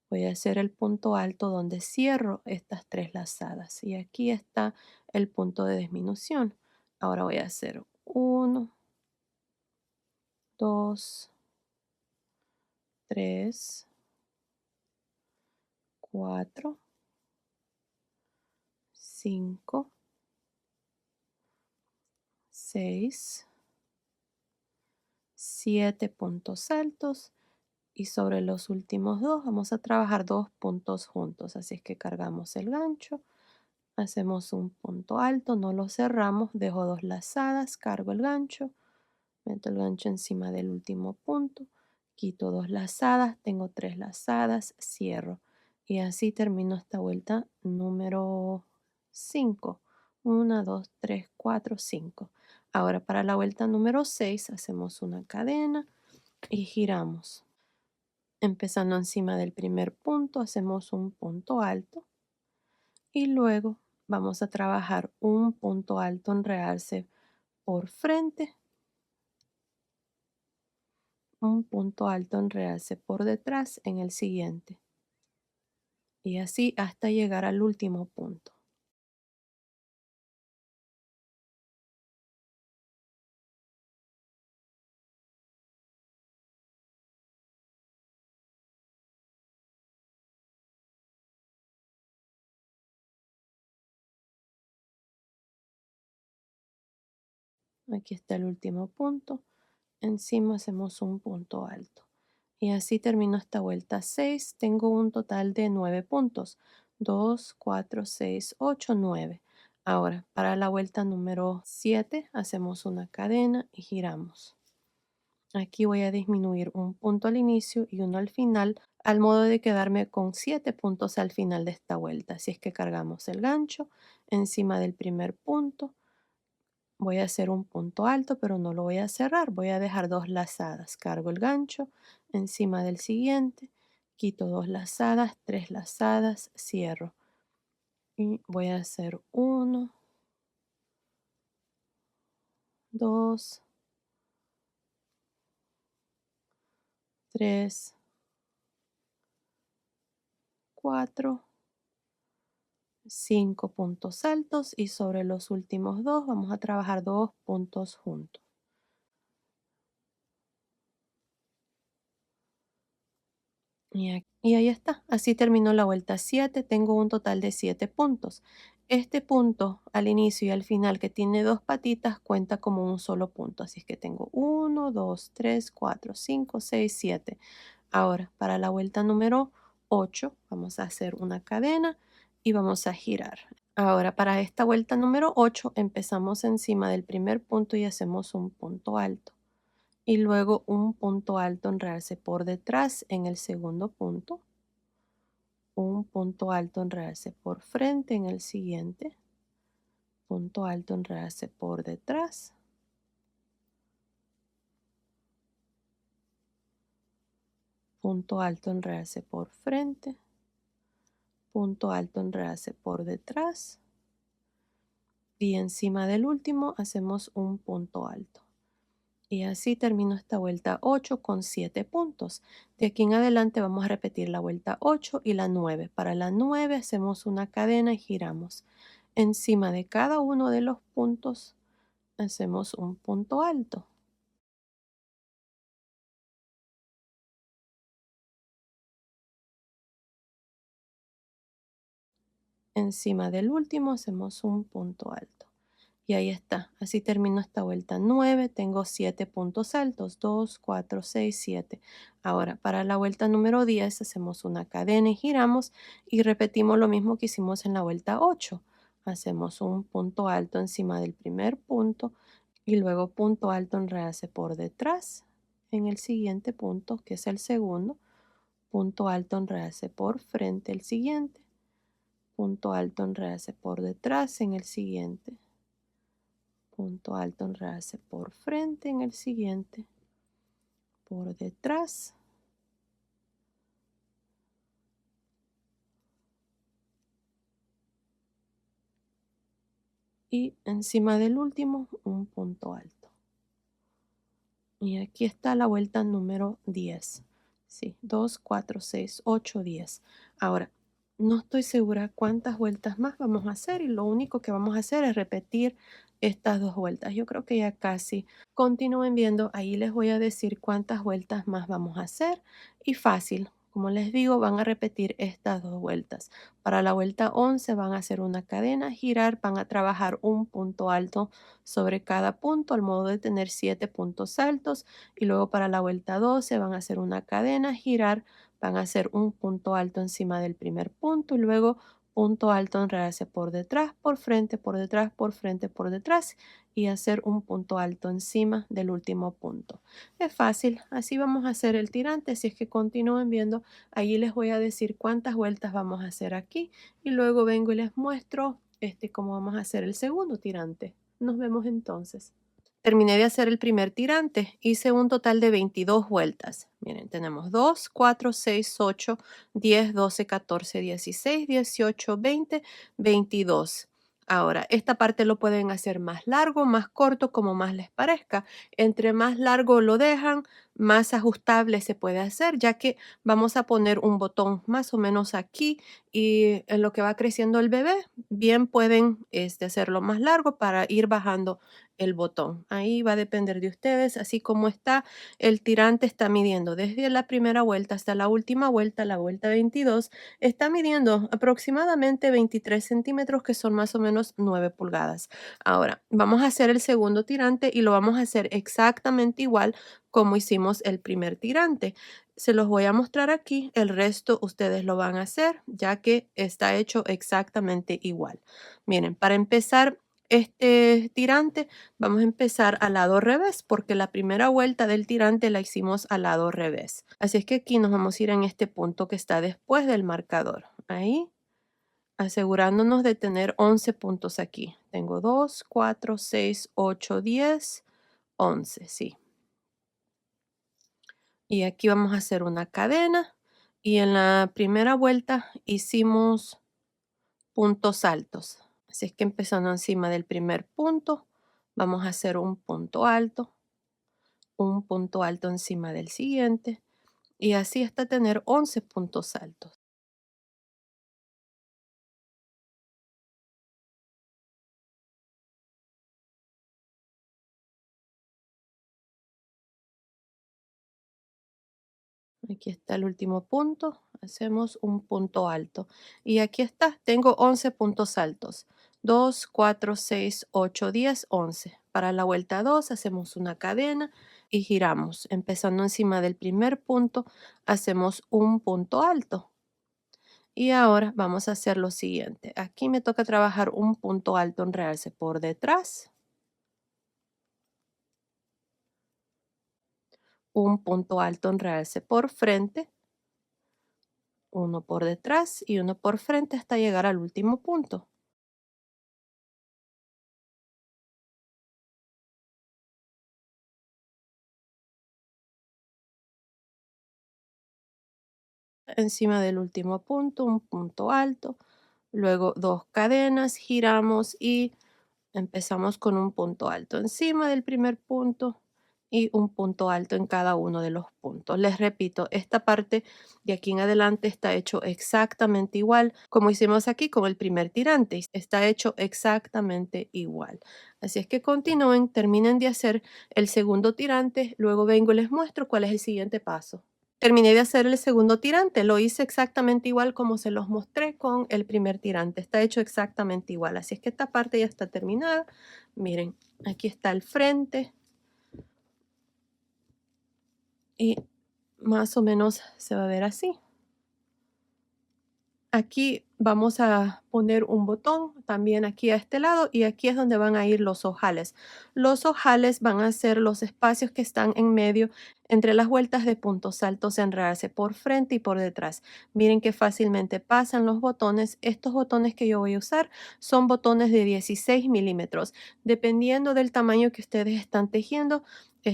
voy a hacer el punto alto donde cierro estas 3 lazadas. Y aquí está el punto de disminución. Ahora voy a hacer 1, 2, 3, 4, 5, 6, 7 puntos altos. Y sobre los últimos 2 vamos a trabajar 2 puntos juntos. Así es que cargamos el gancho, hacemos un punto alto, no lo cerramos, dejo 2 lazadas, cargo el gancho, meto el gancho encima del último punto, quito 2 lazadas, tengo 3 lazadas, cierro. Y así termino esta vuelta número 5. 1, 2, 3, 4, 5. Ahora para la vuelta número 6 hacemos una cadena y giramos. Empezando encima del primer punto, hacemos un punto alto y luego vamos a trabajar un punto alto en realce por frente, un punto alto en realce por detrás en el siguiente y así hasta llegar al último punto. Aquí está el último punto, encima hacemos un punto alto. Y así termino esta vuelta 6. Tengo un total de 9 puntos. 2, 4, 6, 8, 9. Ahora, para la vuelta número 7, hacemos una cadena y giramos. Aquí voy a disminuir un punto al inicio y uno al final, al modo de quedarme con 7 puntos al final de esta vuelta. Así es que cargamos el gancho encima del primer punto. Voy a hacer un punto alto, pero no lo voy a cerrar. Voy a dejar 2 lazadas. Cargo el gancho encima del siguiente. Quito 2 lazadas, 3 lazadas, cierro. Y voy a hacer 1, 2, 3, 4, 5 puntos altos y sobre los últimos 2 vamos a trabajar 2 puntos juntos. Y ahí está, así terminó la vuelta 7, tengo un total de 7 puntos. Este punto al inicio y al final que tiene 2 patitas cuenta como un solo punto, así es que tengo 1, 2, 3, 4, 5, 6, 7. Ahora, para la vuelta número 8 vamos a hacer una cadena y vamos a girar. Ahora, para esta vuelta número 8 empezamos encima del primer punto y hacemos un punto alto y luego un punto alto en realce por detrás en el segundo punto, un punto alto en realce por frente en el siguiente, punto alto en realce por detrás, punto alto en realce por frente, punto alto en realce por detrás y encima del último hacemos un punto alto. Y así termino esta vuelta 8 con 7 puntos. De aquí en adelante vamos a repetir la vuelta 8 y la 9. Para la 9 hacemos una cadena y giramos. Encima de cada uno de los puntos hacemos un punto alto. Encima del último hacemos un punto alto. Y ahí está. Así termino esta vuelta 9. Tengo 7 puntos altos. 2, 4, 6, 7. Ahora, para la vuelta número 10 hacemos una cadena y giramos y repetimos lo mismo que hicimos en la vuelta 8. Hacemos un punto alto encima del primer punto y luego punto alto en realce por detrás en el siguiente punto, que es el segundo. Punto alto en realce por frente el siguiente. Punto alto en realce por detrás en el siguiente. Punto alto en realce por frente en el siguiente, por detrás, y encima del último un punto alto. Y aquí está la vuelta número 10. Sí, 2, 4, 6, 8, 10. Ahora, no estoy segura cuántas vueltas más vamos a hacer y lo único que vamos a hacer es repetir estas dos vueltas. Yo creo que ya casi. Continúen viendo, ahí les voy a decir cuántas vueltas más vamos a hacer y fácil. Como les digo, van a repetir estas dos vueltas. Para la vuelta 11 van a hacer una cadena, girar, van a trabajar un punto alto sobre cada punto al modo de tener 7 puntos altos y luego para la vuelta 12 van a hacer una cadena, girar, van a hacer un punto alto encima del primer punto y luego punto alto, enredarse por detrás, por frente, por detrás, por frente, por detrás y hacer un punto alto encima del último punto. Es fácil, así vamos a hacer el tirante. Si es que continúen viendo, allí les voy a decir cuántas vueltas vamos a hacer aquí y luego vengo y les muestro cómo vamos a hacer el segundo tirante. Nos vemos entonces. Terminé de hacer el primer tirante, hice un total de 22 vueltas. Miren, tenemos 2, 4, 6, 8, 10, 12, 14, 16, 18, 20, 22. Ahora, esta parte lo pueden hacer más largo, más corto, como más les parezca. Entre más largo lo dejan, más ajustable se puede hacer, ya que vamos a poner un botón más o menos aquí y en lo que va creciendo el bebé, bien pueden hacerlo más largo para ir bajando el botón. Ahí va a depender de ustedes, así como está el tirante está midiendo desde la primera vuelta hasta la última vuelta, la vuelta 22, está midiendo aproximadamente 23 centímetros, que son más o menos 9 pulgadas. Ahora, vamos a hacer el segundo tirante y lo vamos a hacer exactamente igual como hicimos el primer tirante. Se los voy a mostrar aquí, el resto ustedes lo van a hacer, ya que está hecho exactamente igual. Miren, para empezar este tirante, vamos a empezar al lado revés, porque la primera vuelta del tirante la hicimos al lado revés. Así es que aquí nos vamos a ir en este punto que está después del marcador. Ahí, asegurándonos de tener 11 puntos aquí. Tengo 2, 4, 6, 8, 10, 11, sí. Y aquí vamos a hacer una cadena. Y en la primera vuelta hicimos puntos altos. Así es que empezando encima del primer punto, vamos a hacer un punto alto encima del siguiente y así hasta tener 11 puntos altos. Aquí está el último punto, hacemos un punto alto y aquí está, tengo 11 puntos altos. 2, 4, 6, 8, 10, 11. Para la vuelta 2 hacemos una cadena y giramos. Empezando encima del primer punto, hacemos un punto alto. Y ahora vamos a hacer lo siguiente. Aquí me toca trabajar un punto alto en realce por detrás, un punto alto en realce por frente, uno por detrás y uno por frente hasta llegar al último punto. Encima del último punto, un punto alto, luego dos cadenas, giramos y empezamos con un punto alto encima del primer punto y un punto alto en cada uno de los puntos. Les repito, esta parte de aquí en adelante está hecho exactamente igual como hicimos aquí con el primer tirante. Está hecho exactamente igual. Así es que continúen, terminen de hacer el segundo tirante, luego vengo y les muestro cuál es el siguiente paso. Terminé de hacer el segundo tirante, lo hice exactamente igual como se los mostré con el primer tirante, está hecho exactamente igual, así es que esta parte ya está terminada. Miren, aquí está el frente y más o menos se va a ver así. Aquí vamos a poner un botón también aquí a este lado y aquí es donde van a ir los ojales. Los ojales van a ser los espacios que están en medio entre las vueltas de puntos altos, enredarse por frente y por detrás. Miren que fácilmente pasan los botones. Estos botones que yo voy a usar son botones de 16 milímetros. Dependiendo del tamaño que ustedes están tejiendo,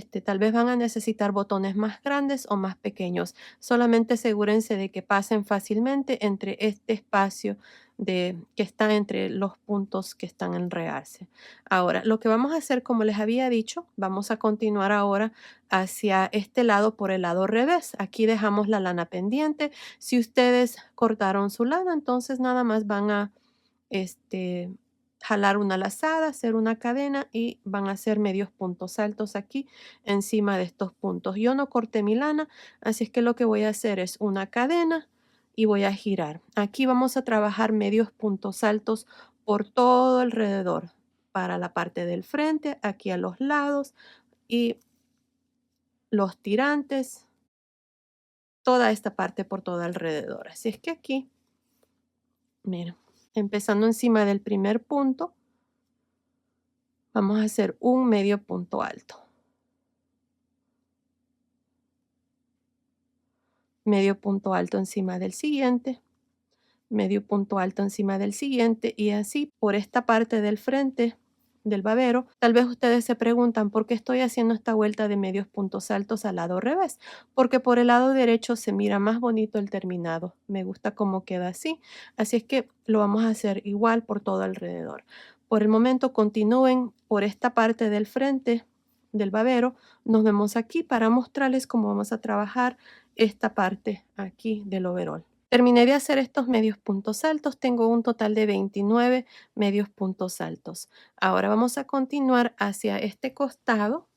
Tal vez van a necesitar botones más grandes o más pequeños. Solamente asegúrense de que pasen fácilmente entre este espacio que está entre los puntos que están en realce. Ahora, lo que vamos a hacer, como les había dicho, vamos a continuar ahora hacia este lado por el lado revés. Aquí dejamos la lana pendiente. Si ustedes cortaron su lana, entonces nada más van a este, jalar una lazada, hacer una cadena y van a hacer medios puntos altos aquí encima de estos puntos. Yo no corté mi lana, así es que lo que voy a hacer es una cadena y voy a girar. Aquí vamos a trabajar medios puntos altos por todo alrededor, para la parte del frente, aquí a los lados y los tirantes, toda esta parte por todo alrededor. Así es que aquí, miren, empezando encima del primer punto, vamos a hacer un medio punto alto. Medio punto alto encima del siguiente, medio punto alto encima del siguiente y así por esta parte del frente del babero. Tal vez ustedes se preguntan por qué estoy haciendo esta vuelta de medios puntos altos al lado revés, porque por el lado derecho se mira más bonito el terminado. Me gusta cómo queda así, así es que lo vamos a hacer igual por todo alrededor. Por el momento continúen por esta parte del frente del babero. Nos vemos aquí para mostrarles cómo vamos a trabajar esta parte aquí del overol. Terminé de hacer estos medios puntos altos, tengo un total de 29 medios puntos altos. Ahora vamos a continuar hacia este costado.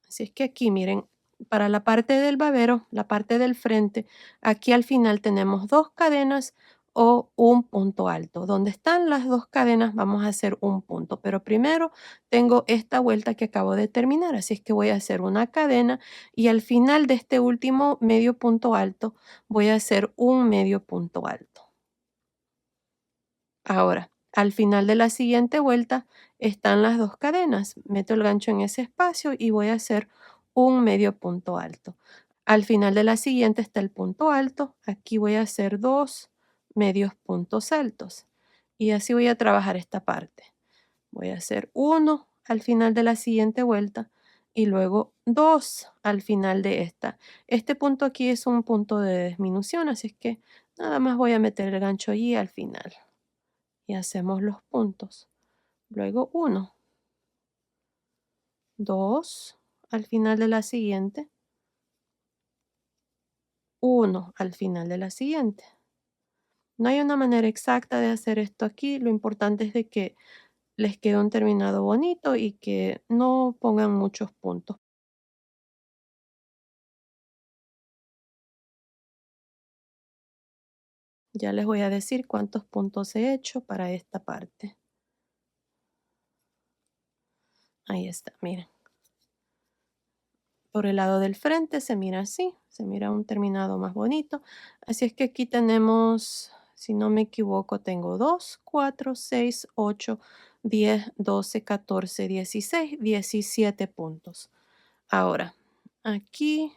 Así es que aquí miren, para la parte del babero, la parte del frente, aquí al final tenemos dos cadenas o un punto alto. Donde están las dos cadenas vamos a hacer un punto, pero primero tengo esta vuelta que acabo de terminar, así es que voy a hacer una cadena y al final de este último medio punto alto voy a hacer un medio punto alto. Ahora, al final de la siguiente vuelta están las dos cadenas. Meto el gancho en ese espacio y voy a hacer un medio punto alto. Al final de la siguiente está el punto alto. Aquí voy a hacer dos medios puntos altos. Y así voy a trabajar esta parte. Voy a hacer uno al final de la siguiente vuelta y luego dos al final de esta. Este punto aquí es un punto de disminución, así es que nada más voy a meter el gancho allí al final y hacemos los puntos. Luego uno, dos al final de la siguiente, uno al final de la siguiente. No hay una manera exacta de hacer esto aquí, lo importante es de que les quede un terminado bonito y que no pongan muchos puntos. Ya les voy a decir cuántos puntos he hecho para esta parte. Ahí está, miren. Por el lado del frente se mira así, se mira un terminado más bonito. Así es que aquí tenemos, si no me equivoco, tengo 2, 4, 6, 8, 10, 12, 14, 16, 17 puntos. Ahora, aquí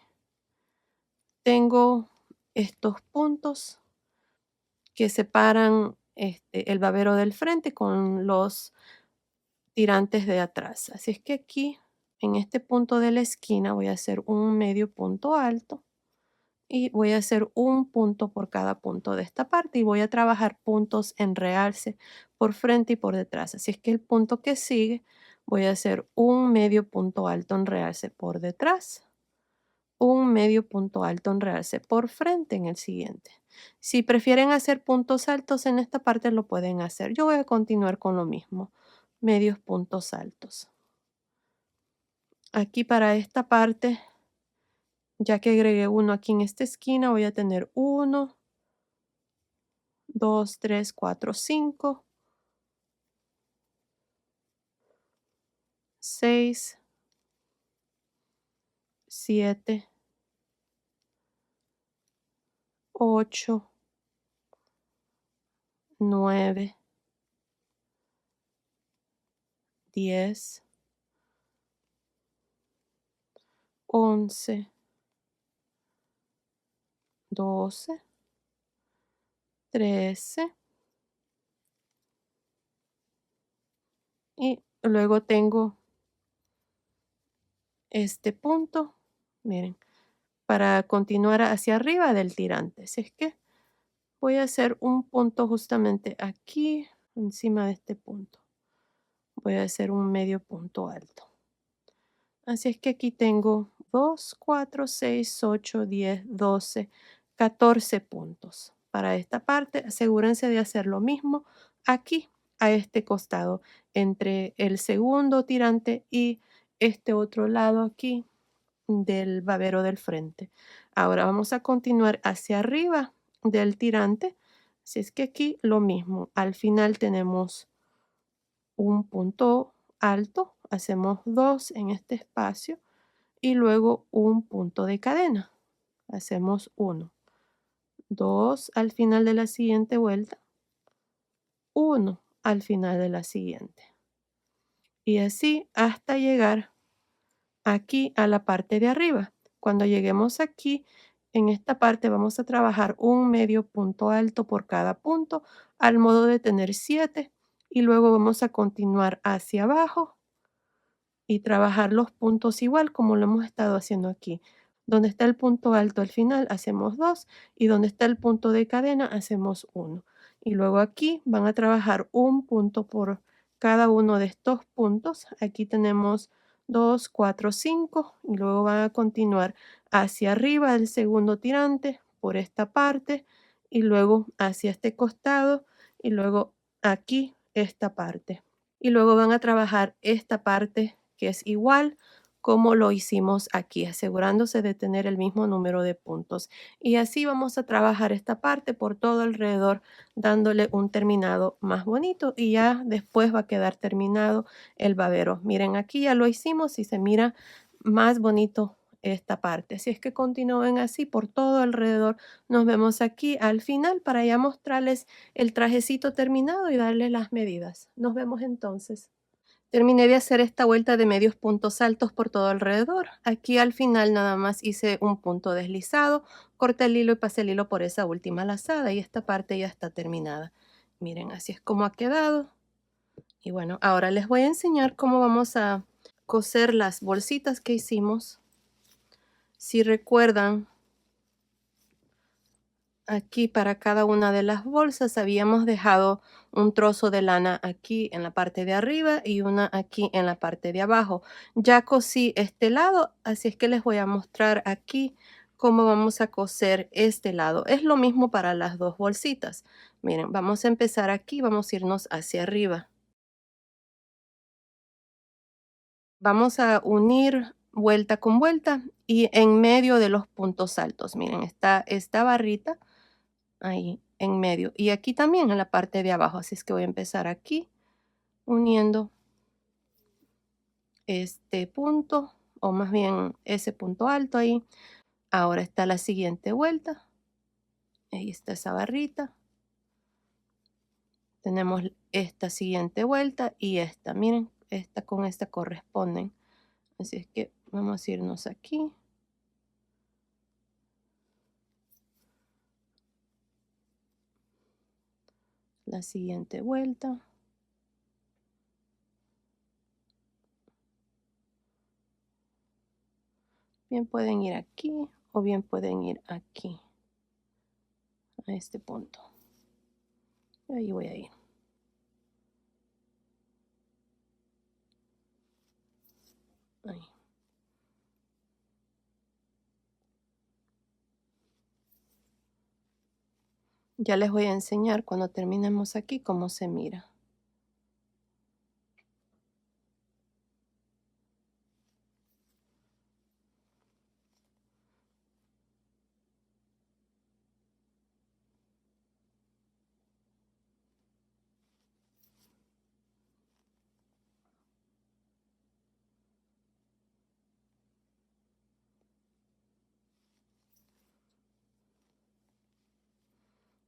tengo estos puntos que separan el babero del frente con los tirantes de atrás. Así es que aquí, en este punto de la esquina, voy a hacer un medio punto alto y voy a hacer un punto por cada punto de esta parte y voy a trabajar puntos en realce por frente y por detrás. Así es que el punto que sigue, voy a hacer un medio punto alto en realce por detrás, un medio punto alto en realce por frente en el siguiente. Si prefieren hacer puntos altos en esta parte, lo pueden hacer. Yo voy a continuar con lo mismo, medios puntos altos. Aquí para esta parte, ya que agregué uno aquí en esta esquina, voy a tener 1, 2, 3, 4, 5, 6, 7, 8, 9, 10, 11, 12, 13 y luego tengo este punto, miren, para continuar hacia arriba del tirante. Así es que voy a hacer un punto justamente aquí, encima de este punto. Voy a hacer un medio punto alto. Así es que aquí tengo 2, 4, 6, 8, 10, 12, 14 puntos. Para esta parte, asegúrense de hacer lo mismo aquí, a este costado, entre el segundo tirante y este otro lado aquí del babero del frente. Ahora vamos a continuar hacia arriba del tirante. Así es que aquí lo mismo. Al final tenemos un punto alto, hacemos 2 en este espacio y luego un punto de cadena. Hacemos 1, 2 al final de la siguiente vuelta, 1 al final de la siguiente. Y así hasta llegar aquí a la parte de arriba. Cuando lleguemos aquí, en esta parte vamos a trabajar un medio punto alto por cada punto, al modo de tener 7. Y luego vamos a continuar hacia abajo y trabajar los puntos igual como lo hemos estado haciendo aquí. Donde está el punto alto al final hacemos 2 y donde está el punto de cadena hacemos 1. Y luego aquí van a trabajar un punto por cada uno de estos puntos. Aquí tenemos 2, 4, 5 y luego van a continuar hacia arriba del segundo tirante por esta parte y luego hacia este costado y luego aquí esta parte y luego van a trabajar esta parte que es igual como lo hicimos aquí, asegurándose de tener el mismo número de puntos. Y así vamos a trabajar esta parte por todo alrededor, dándole un terminado más bonito y ya después va a quedar terminado el babero. Miren, aquí ya lo hicimos y se mira más bonito esta parte. Así es que continúen así por todo alrededor. Nos vemos aquí al final para ya mostrarles el trajecito terminado y darle las medidas. Nos vemos entonces. Terminé de hacer esta vuelta de medios puntos altos por todo alrededor. Aquí al final nada más hice un punto deslizado, corté el hilo y pasé el hilo por esa última lazada y esta parte ya está terminada. Miren, así es como ha quedado. Y bueno, ahora les voy a enseñar cómo vamos a coser las bolsitas que hicimos. Si recuerdan, aquí para cada una de las bolsas habíamos dejado un trozo de lana aquí en la parte de arriba y una aquí en la parte de abajo. Ya cosí este lado, así es que les voy a mostrar aquí cómo vamos a coser este lado. Es lo mismo para las dos bolsitas. Miren, vamos a empezar aquí, vamos a irnos hacia arriba. Vamos a unir vuelta con vuelta y en medio de los puntos altos. Miren, está esta barrita ahí en medio y aquí también en la parte de abajo, así es que voy a empezar aquí uniendo este punto o más bien ese punto alto ahí. Ahora está la siguiente vuelta, ahí está esa barrita, tenemos esta siguiente vuelta y esta, miren, esta con esta corresponden, así es que vamos a irnos aquí, la siguiente vuelta. Bien pueden ir aquí o bien pueden ir aquí, a este punto. Y ahí voy a ir. Ahí. Ya les voy a enseñar cuando terminemos aquí cómo se mira.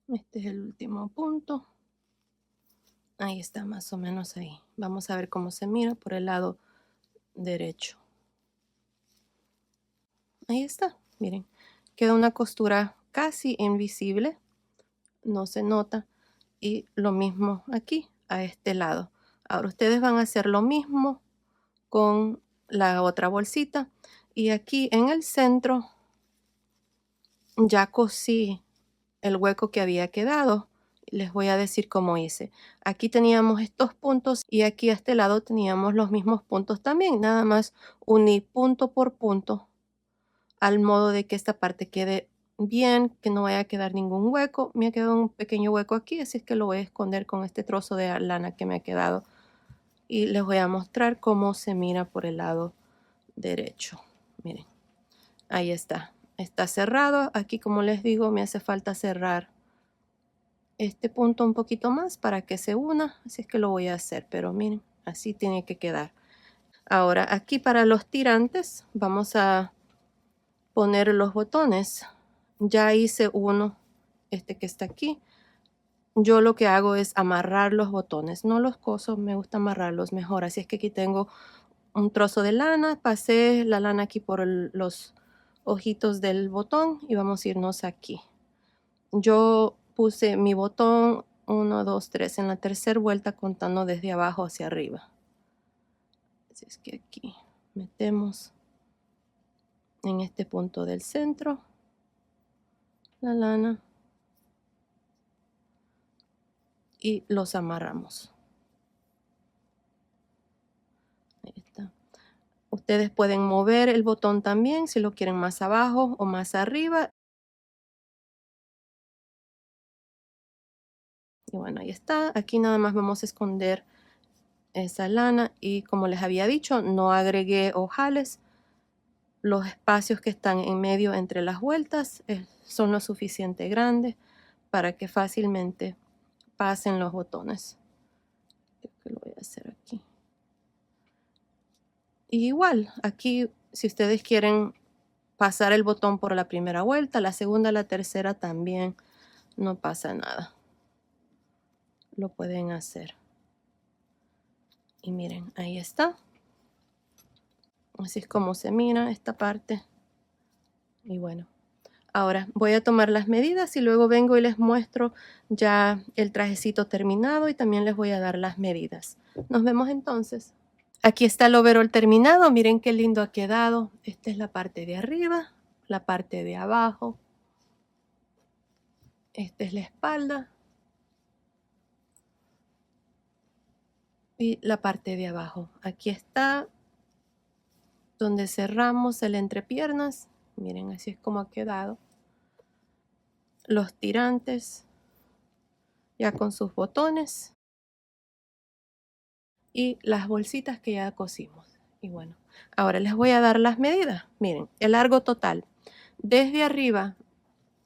Este es el último punto. Ahí está, más o menos ahí. Vamos a ver cómo se mira por el lado derecho. Ahí está, miren. Queda una costura casi invisible, no se nota. Y lo mismo aquí, a este lado. Ahora ustedes van a hacer lo mismo con la otra bolsita y aquí en el centro ya cosí el hueco que había quedado. Les voy a decir cómo hice. Aquí teníamos estos puntos y aquí a este lado teníamos los mismos puntos también. Nada más uní punto por punto al modo de que esta parte quede bien, que no vaya a quedar ningún hueco. Me ha quedado un pequeño hueco aquí, así es que lo voy a esconder con este trozo de lana que me ha quedado. Y les voy a mostrar cómo se mira por el lado derecho. Miren, ahí está. Está cerrado. Aquí, como les digo, me hace falta cerrar este punto un poquito más para que se una. Así es que lo voy a hacer, pero miren, así tiene que quedar. Ahora, aquí para los tirantes, vamos a poner los botones. Ya hice uno, este que está aquí. Yo lo que hago es amarrar los botones, no los coso, me gusta amarrarlos mejor. Así es que aquí tengo un trozo de lana, pasé la lana aquí por los ojitos del botón y vamos a irnos aquí. Yo puse mi botón 1, 2, 3 en la tercera vuelta contando desde abajo hacia arriba. Así es que aquí metemos en este punto del centro la lana y los amarramos. Ahí está. Ustedes pueden mover el botón también si lo quieren más abajo o más arriba. Y bueno, ahí está. Aquí nada más vamos a esconder esa lana y como les había dicho, no agregué ojales. Los espacios que están en medio entre las vueltas son lo suficiente grandes para que fácilmente pasen los botones. Creo que lo voy a hacer aquí. Y igual, aquí si ustedes quieren pasar el botón por la primera vuelta, la segunda, la tercera también, no pasa nada. Lo pueden hacer. Y miren, ahí está. Así es como se mira esta parte. Y bueno, ahora voy a tomar las medidas y luego vengo y les muestro ya el trajecito terminado y también les voy a dar las medidas. Nos vemos entonces. Aquí está el overol terminado. Miren qué lindo ha quedado. Esta es la parte de arriba, la parte de abajo. Esta es la espalda. Y la parte de abajo. Aquí está donde cerramos el entrepiernas. Miren, así es como ha quedado. Los tirantes ya con sus botones y las bolsitas que ya cosimos. Y bueno, ahora les voy a dar las medidas. Miren, el largo total desde arriba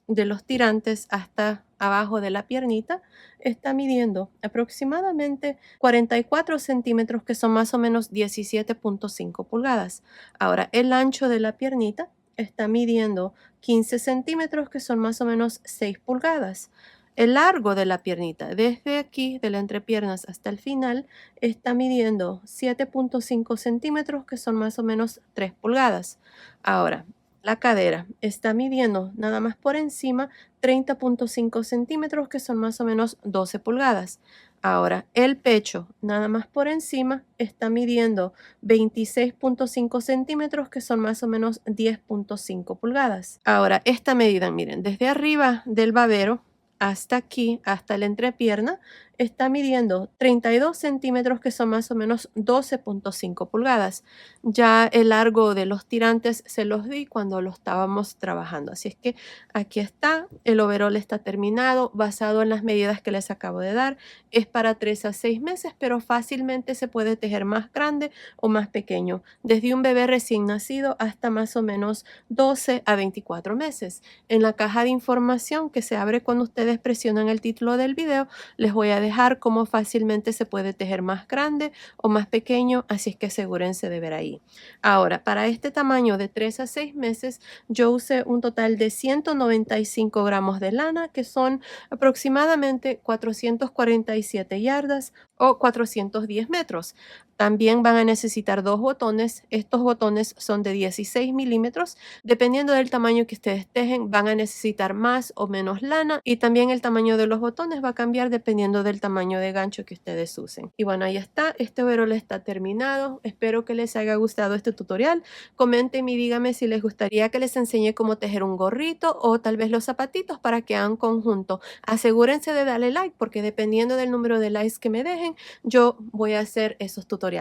de los tirantes hasta abajo de la piernita está midiendo aproximadamente 44 centímetros, que son más o menos 17.5 pulgadas. Ahora, el ancho de la piernita está midiendo 15 centímetros, que son más o menos 6 pulgadas. El largo de la piernita, desde aquí, de la entrepiernas hasta el final, está midiendo 7.5 centímetros, que son más o menos 3 pulgadas. Ahora, la cadera está midiendo nada más por encima 30.5 centímetros, que son más o menos 12 pulgadas. Ahora, el pecho, nada más por encima, está midiendo 26.5 centímetros, que son más o menos 10.5 pulgadas. Ahora, esta medida, miren, desde arriba del babero hasta aquí, hasta la entrepierna, está midiendo 32 centímetros, que son más o menos 12.5 pulgadas. Ya el largo de los tirantes se los di cuando lo estábamos trabajando. Así es que aquí está, el overol está terminado, basado en las medidas que les acabo de dar. Es para 3 a 6 meses, pero fácilmente se puede tejer más grande o más pequeño, desde un bebé recién nacido hasta más o menos 12 a 24 meses. En la caja de información que se abre cuando ustedes presionan el título del video, les voy a dejar cómo fácilmente se puede tejer más grande o más pequeño, así es que asegúrense de ver ahí. Ahora, para este tamaño de 3 a 6 meses, yo usé un total de 195 gramos de lana, que son aproximadamente 447 yardas o 410 metros. También van a necesitar dos botones. Estos botones son de 16 milímetros. Dependiendo del tamaño que ustedes tejen, van a necesitar más o menos lana, y también el tamaño de los botones va a cambiar dependiendo del tamaño de gancho que ustedes usen. Y bueno, ahí está. Este overol está terminado. Espero que les haya gustado este tutorial. Comenten y díganme si les gustaría que les enseñe cómo tejer un gorrito o tal vez los zapatitos para que hagan conjunto. Asegúrense de darle like, porque dependiendo del número de likes que me dejen, yo voy a hacer esos tutoriales.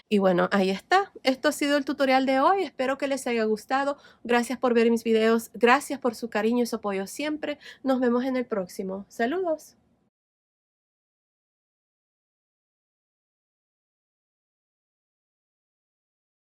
Y bueno, ahí está. Esto ha sido el tutorial de hoy. Espero que les haya gustado. Gracias por ver mis videos. Gracias por su cariño y su apoyo siempre. Nos vemos en el próximo. Saludos.